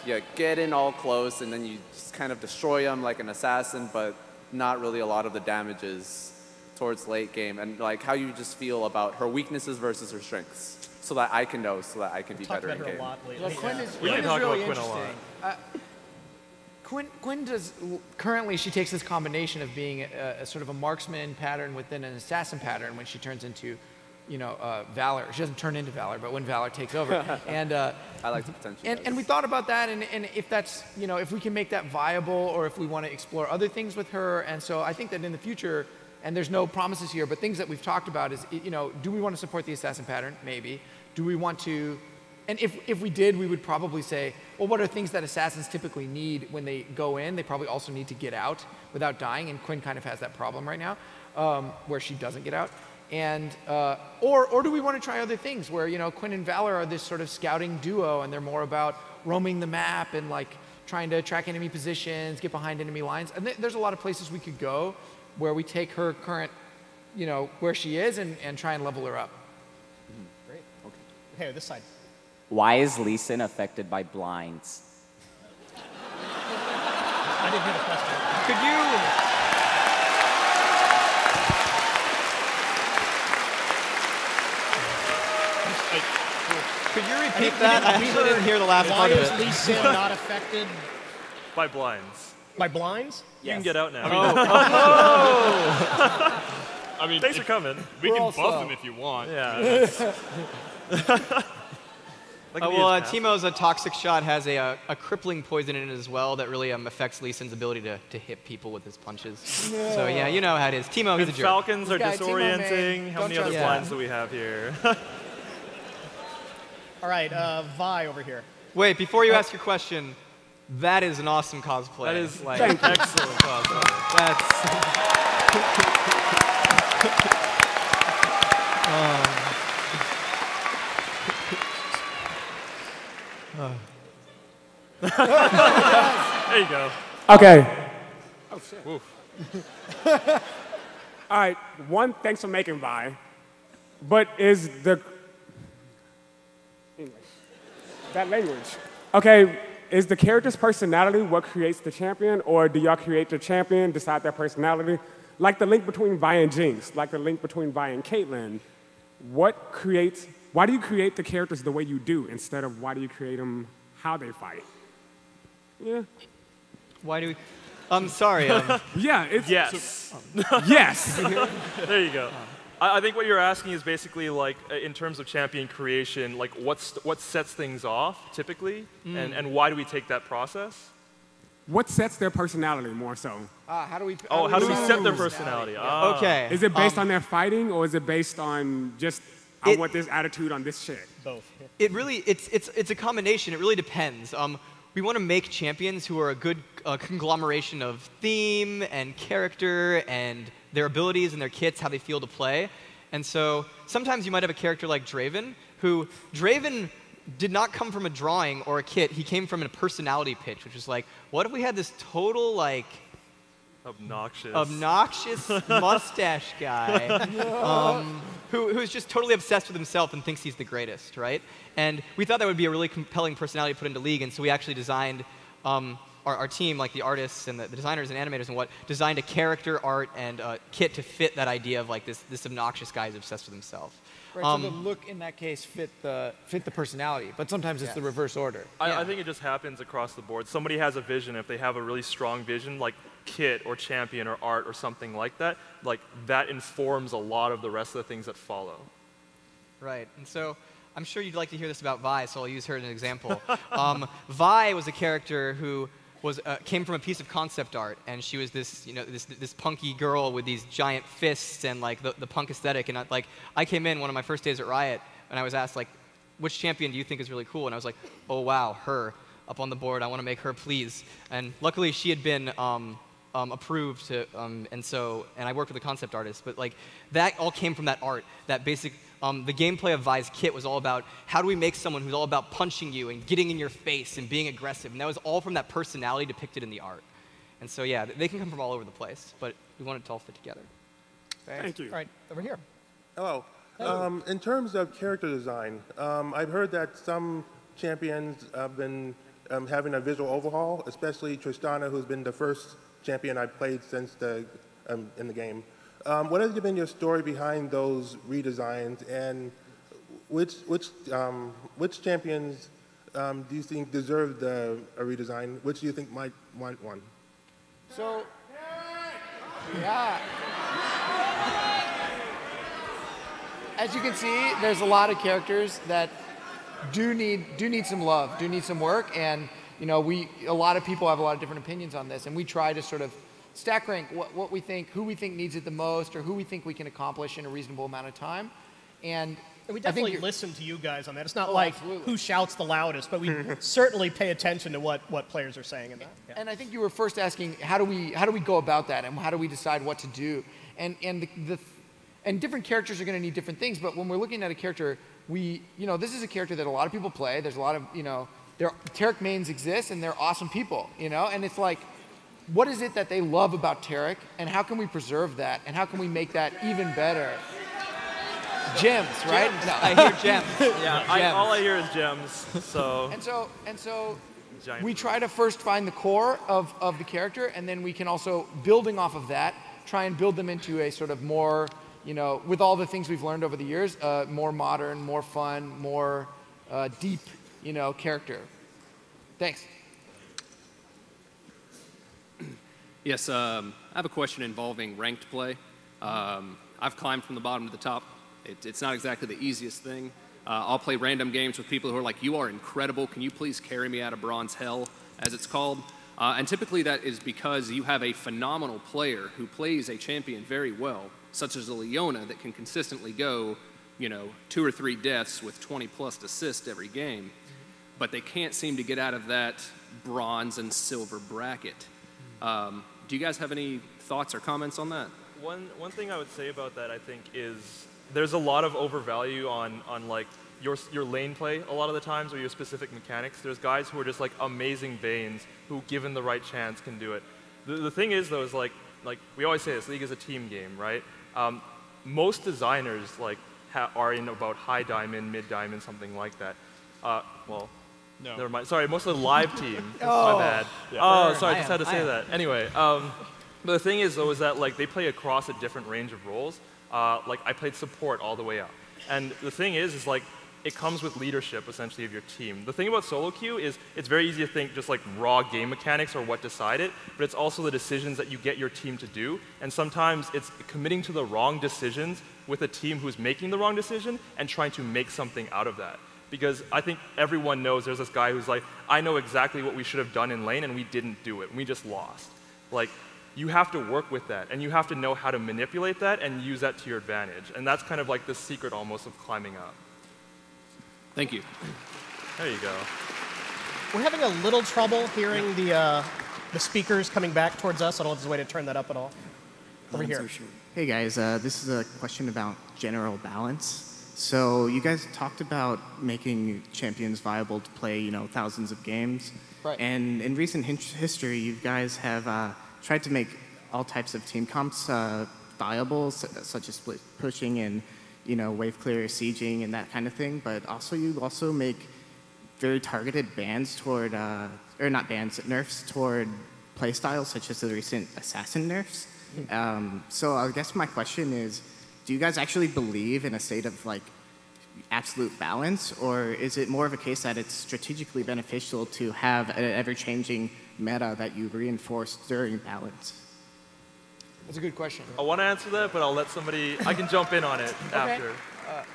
you get in all close, and then you just kind of destroy him like an assassin, but not really a lot of the damages towards late game, and like how you just feel about her weaknesses versus her strengths, so that I can know, so that I can be better in Talked about her game. a lot lately. Well, Quinn is We can talk really about Quinn a lot. interesting. Quinn does, currently she takes this combination of being a sort of a marksman pattern within an assassin pattern when she turns into, Valor. She doesn't turn into Valor, but when Valor takes over. And I like the potential. and we thought about that, and if that's, if we can make that viable, or if we want to explore other things with her. And so I think that in the future, and there's no promises here, but things that we've talked about is, do we want to support the assassin pattern? Maybe. Do we want to, and if we did, we would probably say, well, what are things that assassins typically need when they go in? They probably also need to get out without dying, and Quinn kind of has that problem right now, where she doesn't get out. And, or do we want to try other things where, Quinn and Valor are this sort of scouting duo, and they're more about roaming the map and like trying to track enemy positions, get behind enemy lines. And there's a lot of places we could go where we take her current, where she is, and try and level her up. Great. Okay. Here, this side. Why is Lee Sin affected by blinds? I didn't hear the question. Could you repeat that? I actually didn't hear the last Why part of is it. Lee Sin not affected By blinds. by blinds? You can get out now. I mean, Thanks for coming. we can also- buff them if you want. Yeah. Like Well, Timo's a toxic shot has a crippling poison in it as well that really affects Lee Sin's ability to hit people with his punches. So yeah, you know how it is. Timo, he's a jerk. Falcons are This guy, Timo, man. disorienting. How Don't many other trust blinds him. do we have here? All right, Vi over here. Wait, before you ask your question, that is an awesome cosplay. That is like excellent cosplay. that's. There you go. Okay. Oh, shit. All right, one, thanks for making Vi. But is the... English. That language. Okay, is the character's personality what creates the champion, or do y'all create the champion, decide their personality? Like the link between Vi and Jinx, like the link between Vi and Caitlyn. Why do you create the characters the way you do, instead of why do you create them how they fight? Yeah. Why do we? I'm sorry. Yeah, it's... Yes. Yes. There you go. I think what you're asking is basically like, in terms of champion creation, like what sets things off typically, and why do we take that process? What sets their personality more so? How do we? How do we set their personality? Ah. Okay. Is it based on their fighting, or is it based on just I want this attitude on this chick? Both. It really, it's a combination. It really depends. We want to make champions who are a good conglomeration of theme and character and their abilities and their kits, how they feel to play. And so sometimes you might have a character like Draven, who Draven did not come from a drawing or a kit. He came from a personality pitch, which is like, what if we had this total like obnoxious mustache guy who's just totally obsessed with himself and thinks he's the greatest, right? And we thought that would be a really compelling personality to put into League, and so we actually designed our team, like the artists and the designers and animators and what, designed a character art and kit to fit that idea of like this obnoxious guy who's obsessed with himself. Right, so the look in that case fit the personality, but sometimes it's the reverse order. I think it just happens across the board. Somebody has a vision. If they have a really strong vision, like kit or champion or art or something like that informs a lot of the rest of the things that follow. Right, and so I'm sure you'd like to hear this about Vi, so I'll use her as an example. Vi was a character who came from a piece of concept art, and she was this, this punky girl with these giant fists and like the punk aesthetic. And I came in one of my first days at Riot, and I was asked like, which champion do you think is really cool? And I was like, oh wow, her up on the board. I want to make her, please. And luckily she had been approved to, and I worked with a concept artist. But like that all came from that art, that basic. The gameplay of Vi's kit was all about how do we make someone who's all about punching you and getting in your face and being aggressive. And that was all from that personality depicted in the art. And so, yeah, they can come from all over the place, but we want it to all fit together. Thank you. All right, over here. Hello. In terms of character design, I've heard that some champions have been having a visual overhaul, especially Tristana, who's been the first champion I've played since in the game. What has been your story behind those redesigns, and which champions do you think deserve a redesign? Which do you think might want one? So, yeah. As you can see, there's a lot of characters that do need some love, do need some work, and a lot of people have a lot of different opinions on this, and we try to sort of stack rank what we think, who we think needs it the most, or who we think we can accomplish in a reasonable amount of time. And we definitely listen to you guys on that. It's not like absolutely. Who shouts the loudest, but we certainly pay attention to what players are saying in that. Yeah. And I think you were first asking how do we go about that, and how do we decide what to do? And different characters are going to need different things. But when we're looking at a character, this is a character that a lot of people play. There's a lot of Taric mains exist, and they're awesome people. And it's like, what is it that they love about Taric, and how can we preserve that, and how can we make that even better? Gems, right? No, I hear gems. Yeah, gems. All I hear is gems. So. And so we try to first find the core of the character, and then we can also, building off of that, try and build them into a sort of more, with all the things we've learned over the years, more modern, more fun, more deep, character. Thanks. Yes, I have a question involving ranked play. I've climbed from the bottom to the top. It's not exactly the easiest thing. I'll play random games with people who are like, you are incredible, can you please carry me out of bronze hell, as it's called? And typically that is because you have a phenomenal player who plays a champion very well, such as a Leona that can consistently go, 2 or 3 deaths with 20+ assists every game. But they can't seem to get out of that bronze and silver bracket. Do you guys have any thoughts or comments on that? One thing I would say about that, I think, is there's a lot of overvalue on like your lane play a lot of the times, or your specific mechanics. There's guys who are just like amazing Vaynes who, given the right chance, can do it. The thing is, though, is like we always say, this league is a team game, right? Most designers are in about high diamond, mid diamond, something like that. Well, no. Never mind. Sorry, most of the live team. My bad. Yeah. Oh, sorry, I just had to say that. Anyway, but the thing is, though, is that like they play across a different range of roles. Like I played support all the way up, and the thing is like it comes with leadership essentially of your team. The thing about solo queue is it's very easy to think just like raw game mechanics or what decide it, but it's also the decisions that you get your team to do, and sometimes it's committing to the wrong decisions with a team who's making the wrong decision and trying to make something out of that. Because I think everyone knows there's this guy who's like, I know exactly what we should have done in lane and we didn't do it, and we just lost. Like, you have to work with that, and you have to know how to manipulate that and use that to your advantage. And that's kind of like the secret almost of climbing up. Thank you. There you go. We're having a little trouble hearing the speakers coming back towards us. I don't know if there's a way to turn that up at all. Over here. So sure. Hey guys, this is a question about general balance. So you guys talked about making champions viable to play, thousands of games. Right. And in recent history, you guys have tried to make all types of team comps viable, such as split pushing and, wave clear, sieging, and that kind of thing. But also, you also make very targeted bans toward, or not bans, nerfs toward playstyles, such as the recent assassin nerfs. So I guess my question is, do you guys actually believe in a state of like absolute balance, or is it more of a case that it's strategically beneficial to have an ever-changing meta that you reinforce during balance? That's a good question. I want to answer that, but I'll let somebody, I can jump in on it after.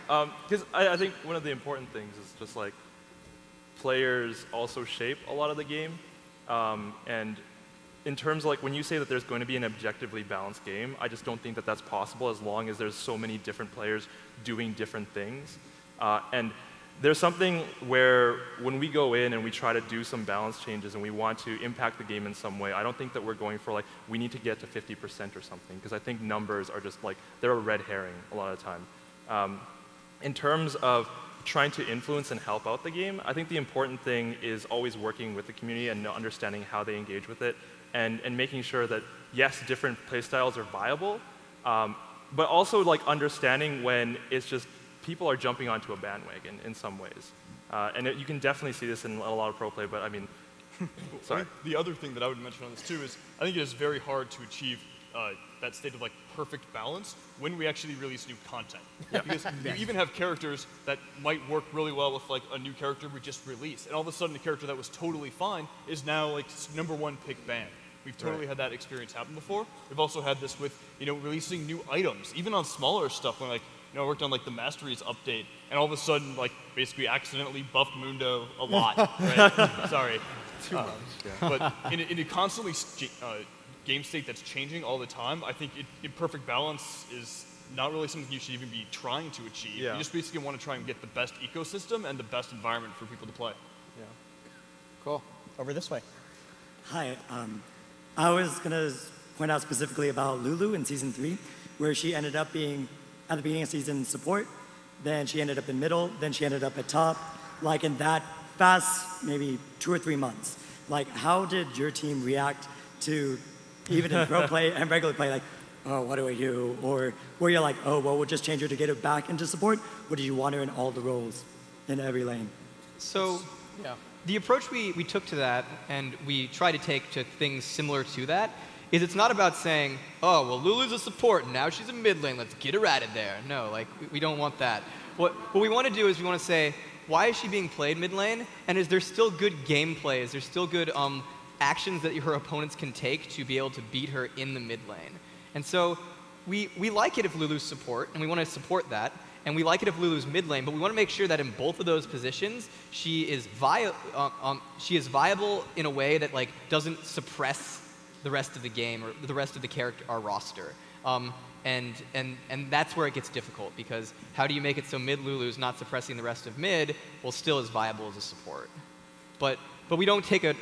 Because I think one of the important things is just like players also shape a lot of the game. And in terms of like when you say that there's going to be an objectively balanced game, I just don't think that that's possible as long as there's so many different players doing different things. And there's something where when we go in and we try to do some balance changes and we want to impact the game in some way, I don't think that we're going for like, we need to get to 50% or something, because I think numbers are just like, they're a red herring a lot of the time. In terms of trying to influence and help out the game, I think the important thing is always working with the community and understanding how they engage with it, and making sure that, yes, different playstyles are viable, but also like understanding when it's just people are jumping onto a bandwagon in some ways. And you can definitely see this in a lot of pro play, but I mean, sorry. The other thing that I would mention on this too is I think it is very hard to achieve that state of like perfect balance when we actually release new content. Yeah. Because you even have characters that might work really well with like a new character we just released, and all of a sudden a character that was totally fine is now like #1 pick banned. We've totally had that experience happen before. We've also had this with releasing new items, even on smaller stuff. When like I worked on like the Masteries update, and all of a sudden like basically accidentally buffed Mundo a lot. Right? Sorry. Too much. But in a constantly game state that's changing all the time, I think perfect balance is not really something you should even be trying to achieve. Yeah. You just basically want to try and get the best ecosystem and the best environment for people to play. Yeah. Cool. Over this way. Hi. I was going to point out specifically about Lulu in Season 3, where she ended up being, at the beginning of season, support, then she ended up in middle, then she ended up at top, like in that fast, maybe 2 or 3 months. Like, how did your team react to, even in pro play and regular play, like, oh, what do I do? Or were you like, oh, well, we'll just change her to get her back into support? Or did you want her in all the roles in every lane? So, the approach we took to that, and we try to take to things similar to that, is it's not about saying, oh, well, Lulu's a support, and now she's a mid lane, let's get her out of there. No, like, we don't want that. What we want to do is we want to say, why is she being played mid lane, and is there still good gameplay, is there still good actions that her opponents can take to be able to beat her in the mid lane? And so we like it if Lulu's support, and we want to support that. And we like it if Lulu's mid lane, but we want to make sure that in both of those positions, she is viable in a way that like doesn't suppress the rest of the game or the rest of the our roster. And that's where it gets difficult, because how do you make it so mid Lulu's not suppressing the rest of mid while still as viable as a support? But we don't take an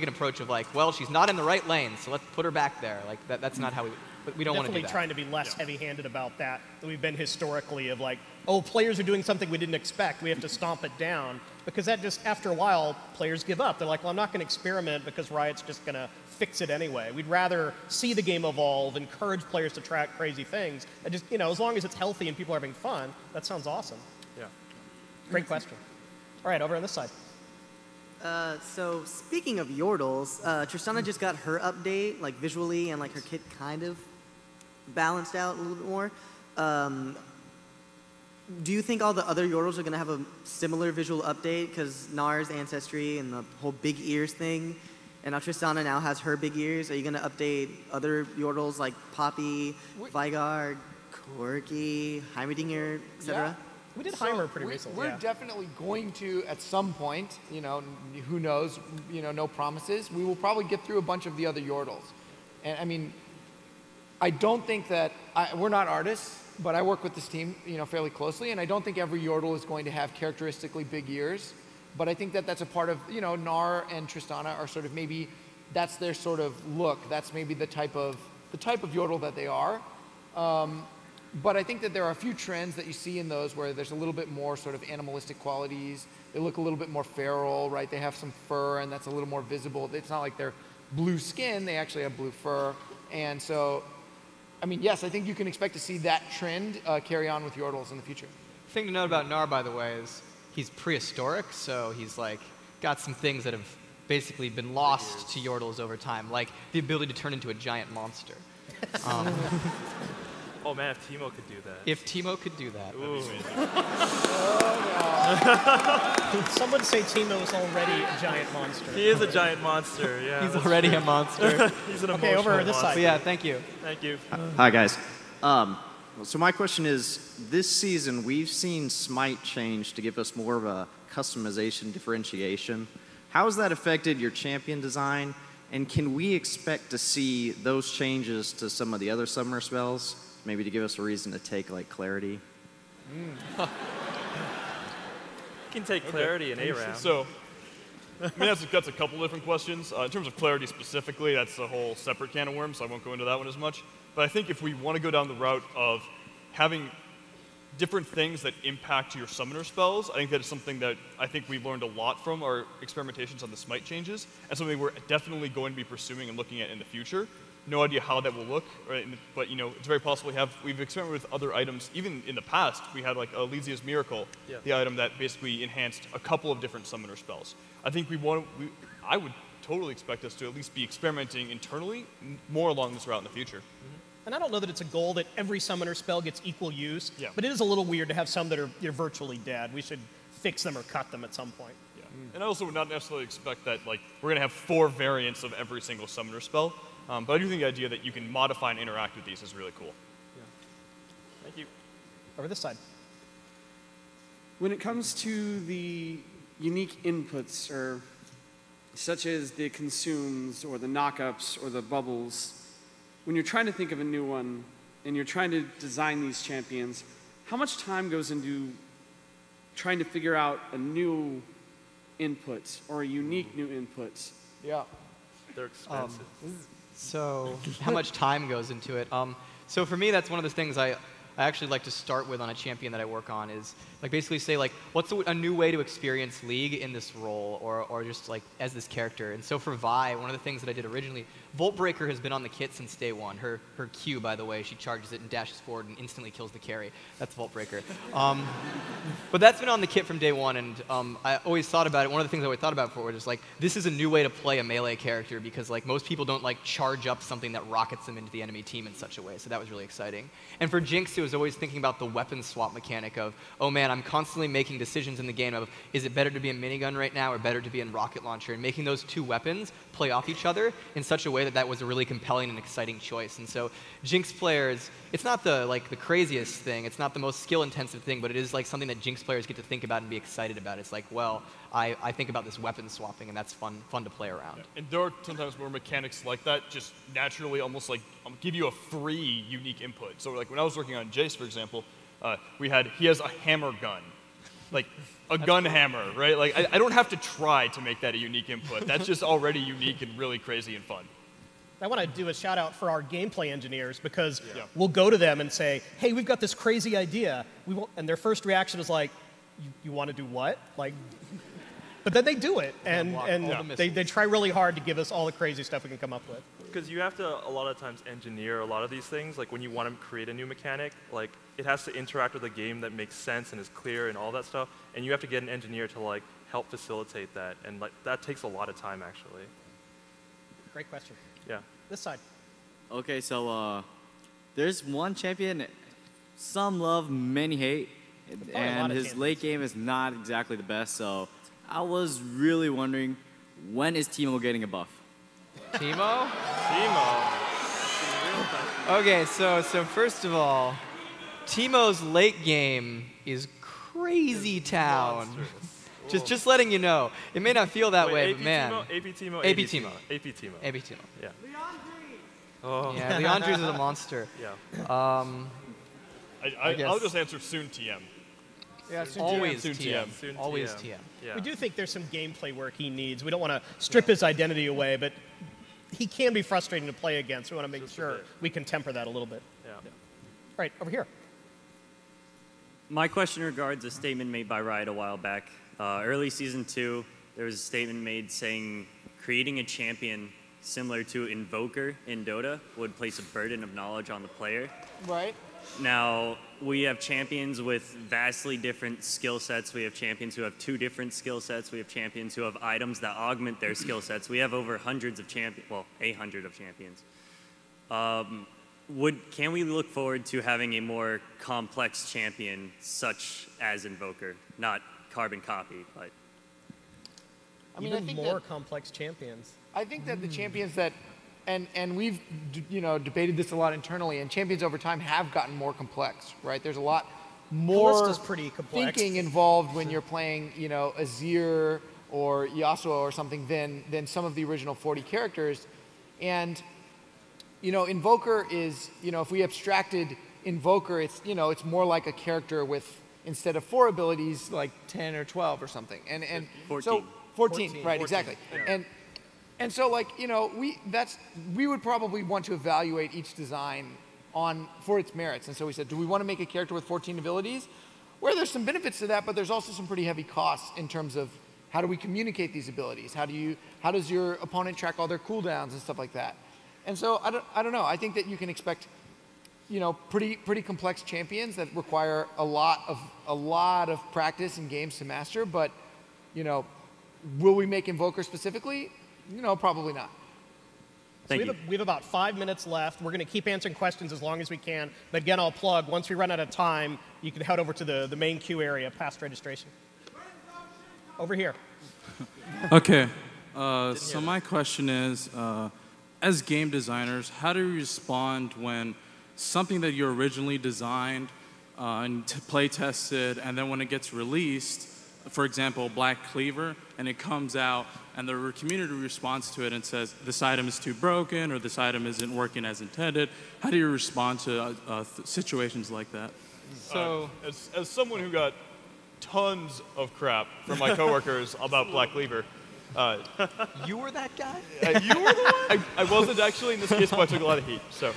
approach of like, well, she's not in the right lane, so let's put her back there. Like that's not how we. But we don't want to do Definitely that. trying to be less heavy-handed about that than we've been historically of like, oh, players are doing something we didn't expect. We have to stomp it down. Because that just, after a while, players give up. They're like, well, I'm not going to experiment because Riot's just going to fix it anyway. We'd rather see the game evolve, encourage players to try crazy things. And just, as long as it's healthy and people are having fun, that sounds awesome. Yeah. Great question. All right, over on this side. So speaking of Yordles, Tristana just got her update, like visually, and like her kit kind of balanced out a little bit more. Do you think all the other Yordles are going to have a similar visual update? Because Nar's ancestry and the whole big ears thing, and now Tristana now has her big ears. Are you going to update other Yordles like Poppy, Vigard, Corki, Heimerdinger, etc.? Yeah. We did Heimer pretty recently. We're definitely going to, at some point, who knows, no promises. We will probably get through a bunch of the other Yordles. And I mean, I don't think that, we're not artists, but I work with this team, fairly closely, and I don't think every Yordle is going to have characteristically big ears. But I think that that's a part of, Nar and Tristana are sort of maybe, that's their sort of look. That's maybe the type of Yordle that they are. But I think that there are a few trends that you see in those where there's a little bit more sort of animalistic qualities. They look a little bit more feral, right? They have some fur, and that's a little more visible. It's not like they're blue skin. They actually have blue fur. And so, I mean, yes, I think you can expect to see that trend carry on with Yordles in the future. Thing to note about Nar, by the way, is he's prehistoric, so he's like got some things that have basically been lost to Yordles over time, like the ability to turn into a giant monster. Oh man, if Teemo could do that. If Teemo could do that. Some would say Teemo's already a giant monster. He is a giant monster, yeah. He's already a monster. He's an Okay, emotional over this monster. side. Yeah, thank you. Thank you. Hi, guys. So my question is, this season we've seen Smite change to give us more of a customization differentiation. How has that affected your champion design? And can we expect to see those changes to some of the other summer spells? Maybe to give us a reason to take, like, Clarity? You can take Clarity in A-Round. So, I mean, that's a couple different questions. In terms of Clarity specifically, that's a whole separate can of worms, so I won't go into that one as much. But I think if we want to go down the route of having different things that impact your summoner spells, I think that is something that I think we've learned a lot from our experimentations on the Smite changes, and something we're definitely going to be pursuing and looking at in the future. No idea how that will look, right? But it's very possible we've experimented with other items. Even in the past, we had like Elysia's Miracle, the item that basically enhanced a couple of different summoner spells. I think I would totally expect us to at least be experimenting internally more along this route in the future. And I don't know that it's a goal that every summoner spell gets equal use, but it is a little weird to have some that are virtually dead. We should fix them or cut them at some point. Yeah. And I also would not necessarily expect that we're going to have 4 variants of every single summoner spell. But I do think the idea that you can modify and interact with these is really cool. Yeah. Thank you. Over this side. When it comes to the unique inputs, or such as the consumes or the knockups or the bubbles, when you're trying to think of a new one and you're trying to design these champions, how much time goes into trying to figure out a new input or a unique new input? Yeah. They're expensive. So how much time goes into it? So for me, that's one of the things I actually like to start with on a champion that I work on is basically say what's a new way to experience League in this role or just as this character. And so for Vi, one of the things that I did originally, Volt Breaker has been on the kit since day one. Her Q, by the way, she charges it and dashes forward and instantly kills the carry. That's Volt Breaker. But that's been on the kit from day one, and I always thought about it. One of the things I always thought about before was this is a new way to play a melee character because most people don't charge up something that rockets them into the enemy team in such a way. So that was really exciting. And for Jinx, it was always thinking about the weapon swap mechanic of, oh man, I'm constantly making decisions in the game of, is it better to be a minigun right now or better to be in rocket launcher? And making those two weapons play off each other in such a way that was a really compelling and exciting choice. And so Jinx players, it's not the craziest thing, it's not the most skill intensive thing, but it is something that Jinx players get to think about and be excited about. It's well, I think about this weapon swapping and that's fun to play around. Yeah. And there are sometimes more mechanics like that just naturally almost give you a free unique input. So when I was working on Jace, for example, he has a hammer gun. A gun hammer, right? I don't have to try to make that a unique input. That's just already unique and really crazy and fun. I want to do a shout out for our gameplay engineers because we'll go to them and say, hey, we've got this crazy idea. And their first reaction is like, you want to do what? Like, but then they do it. And they try really hard to give us all the crazy stuff we can come up with. Because you have to, a lot of times, engineer a lot of these things. Like when you want to create a new mechanic, like it has to interact with a game that makes sense and is clear and all that stuff. And you have to get an engineer to like help facilitate that. And like that takes a lot of time, actually. Great question. Yeah. This side. Okay, so there's one champion some love, many hate, and his late game is not exactly the best. So I was really wondering, when is Teemo getting a buff? Teemo? Teemo. Okay, so first of all, Teemo's late game is crazy town. Just letting you know. It may not feel that way, but man. AP Teemo. AP Teemo. Yeah. Oh. Yeah, Leandri's is a monster. Yeah. I'll just answer soon TM. Yeah, always soon TM. Always TM. Yeah. We do think there's some gameplay work he needs. We don't want to strip his identity away, but he can be frustrating to play against. We want to make sure we can temper that a little bit. Yeah. Right, over here. My question regards a statement made by Riot a while back. Early Season 2, there was a statement made saying creating a champion similar to Invoker in Dota would place a burden of knowledge on the player. Right. Now, we have champions with vastly different skill sets. We have champions who have 2 different skill sets. We have champions who have items that augment their skill sets. We have over hundreds of champions, well, 800 of champions. Can we look forward to having a more complex champion such as Invoker? Not carbon copy, but... I mean, even more complex champions. I think that the champions that, and we've debated this a lot internally, and champions over time have gotten more complex, right? There's a lot more pretty complex. thinking involved when you're playing, Azir or Yasuo or something than some of the original 40 characters. And, Invoker is, if we abstracted Invoker, it's more like a character with, instead of 4 abilities, like 10 or 12 or something. And 14. So 14, right, 14. exactly. Yeah. And so, like, we would probably want to evaluate each design for its merits. And so we said, do we want to make a character with 14 abilities? Where there's some benefits to that, but there's also some pretty heavy costs in terms of how do we communicate these abilities? How does your opponent track all their cooldowns and stuff like that? And so I don't know. I think that you can expect, pretty complex champions that require a lot of practice and games to master. But, will we make Invoker specifically? Probably not. So we have about 5 minutes left. We're going to keep answering questions as long as we can. But again, I'll plug, once we run out of time, you can head over to the main queue area past registration. Over here. Okay. So my question is, as game designers, how do you respond when something that you originally designed and play tested, and then when it gets released, for example, Black Cleaver, and it comes out, and the community responds to it and says, this item is too broken, or this item isn't working as intended? How do you respond to situations like that? So, as someone who got tons of crap from my coworkers about Black Cleaver, you were that guy? You were the one? I wasn't actually in this case, but I took a lot of heat. So,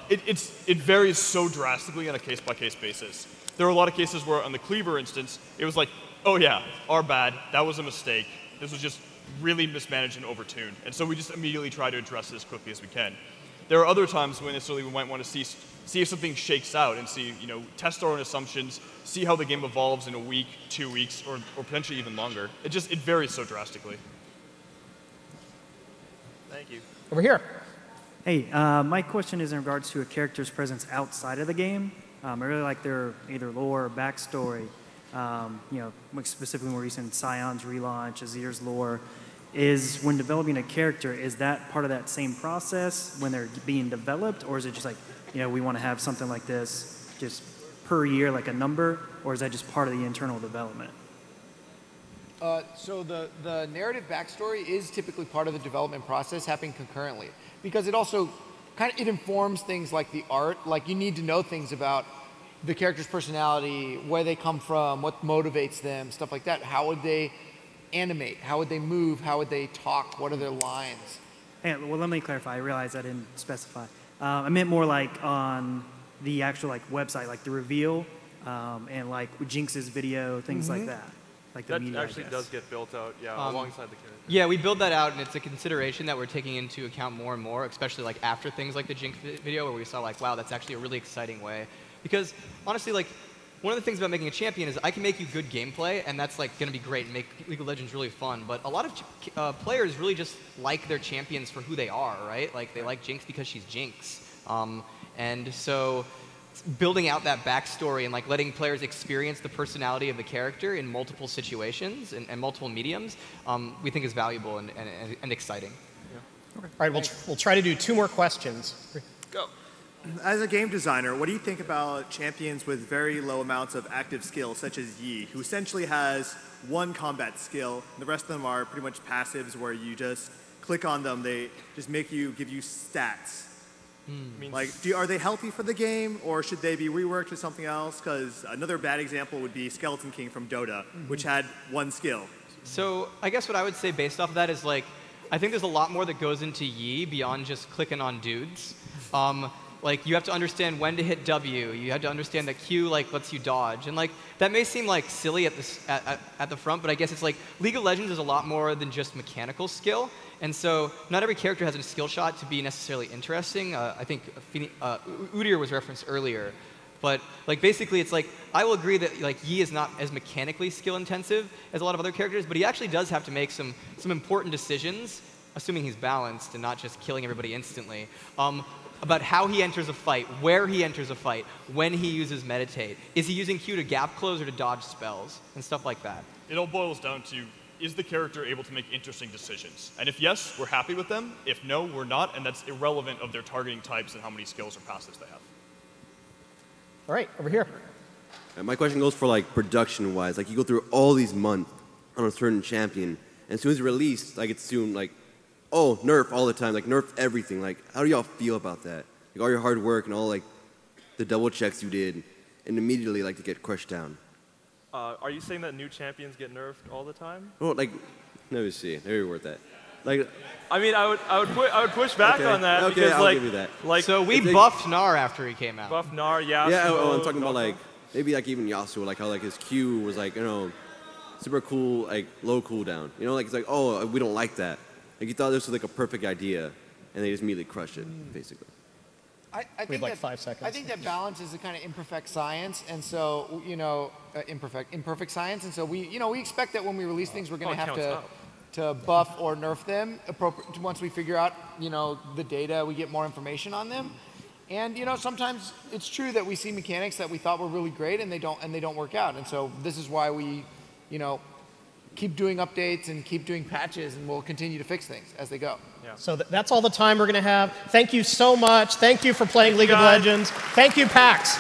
it varies so drastically on a case-by-case basis. There are a lot of cases where, on the Cleaver instance, it was like, oh yeah, our bad, that was a mistake. This was just really mismanaged and overtuned. And so we just immediately try to address it as quickly as we can. There are other times when necessarily we might want to see if something shakes out and see, test our own assumptions, see how the game evolves in a week, 2 weeks, or potentially even longer. It varies so drastically. Thank you. Over here. Hey, my question is in regards to a character's presence outside of the game. I really like their either lore or backstory. Specifically more recent Scion's relaunch, Azir's lore. Is when developing a character, is that part of that same process when they're being developed, or is it just like, we want to have something like this just per year, like a number, or is that just part of the internal development? So the narrative backstory is typically part of the development process, happening concurrently, because it also it informs things like the art. Like, you need to know things about the character's personality, where they come from, what motivates them, stuff like that. How would they animate? How would they move? How would they talk? What are their lines? well, let me clarify. I realized I didn't specify. I meant more like on the actual like website, like the reveal, and like Jinx's video, things like that. Like the that media, actually does get built out, alongside the character. Yeah, we build that out, and it's a consideration that we're taking into account more and more, especially like after things like the Jinx video, where we saw like, wow, that's actually a really exciting way. Because honestly, like one of the things about making a champion is I can make you good gameplay, and that's like going to be great and make League of Legends really fun. But a lot of players really just like their champions for who they are, right? Like they like Jinx because she's Jinx, and so building out that backstory and like letting players experience the personality of the character in multiple situations and multiple mediums, we think is valuable and exciting. All right, we'll try to do 2 more questions. Go. As a game designer, what do you think about champions with very low amounts of active skill, such as Yi, who essentially has 1 combat skill, and the rest of them are pretty much passives where you just click on them, they just give you stats. Like, are they healthy for the game, or should they be reworked to something else? Because another bad example would be Skeleton King from Dota, which had 1 skill. So I guess what I would say based off of that is like, I think there's a lot more that goes into Yi beyond just clicking on dudes. Like you have to understand when to hit W. You have to understand that Q like lets you dodge, and like that may seem like silly at the front, but I guess it's like League of Legends is a lot more than just mechanical skill, and so not every character has a skill shot to be necessarily interesting. I think Udyr was referenced earlier, but like basically it's like I will agree that like Yi is not as mechanically skill intensive as a lot of other characters, but he actually does have to make some important decisions, assuming he's balanced and not just killing everybody instantly. About how he enters a fight, where he enters a fight, when he uses meditate. Is he using Q to gap close or to dodge spells, and stuff like that. It all boils down to, is the character able to make interesting decisions? And if yes, we're happy with them. If no, we're not, and that's irrelevant of their targeting types and how many skills or passives they have. All right, over here. My question goes for like production-wise. Like you go through all these months on a certain champion, and as soon as it's released, like it's soon like, oh, nerf all the time, like nerf everything. Like, how do y'all feel about that? Like all your hard work and all like the double checks you did, and immediately like to get crushed down. Are you saying that new champions get nerfed all the time? Well, like, let me see. Maybe worth that. Like, I mean, I would push back on that okay, because I'll give you that. like so we buffed Gnar after he came out. Buffed Gnar, yeah. Yeah, I'm talking about like maybe like even Yasuo, like how like his Q was like super cool, like low cooldown. You know, like it's like oh we don't like that. Like you thought this was like a perfect idea, and they just immediately crushed it, basically. I We have think like that, 5 seconds. I think that balance is a kind of imperfect science, and so imperfect science, and so we expect that when we release things, we're going to have to buff or nerf them once we figure out the data, we get more information on them, and sometimes it's true that we see mechanics that we thought were really great and they don't work out, and so this is why we keep doing updates and keep doing patches, and we'll continue to fix things as they go. Yeah. So that's all the time we're going to have. Thank you so much. Thank you for playing League of Legends. Thank you, PAX.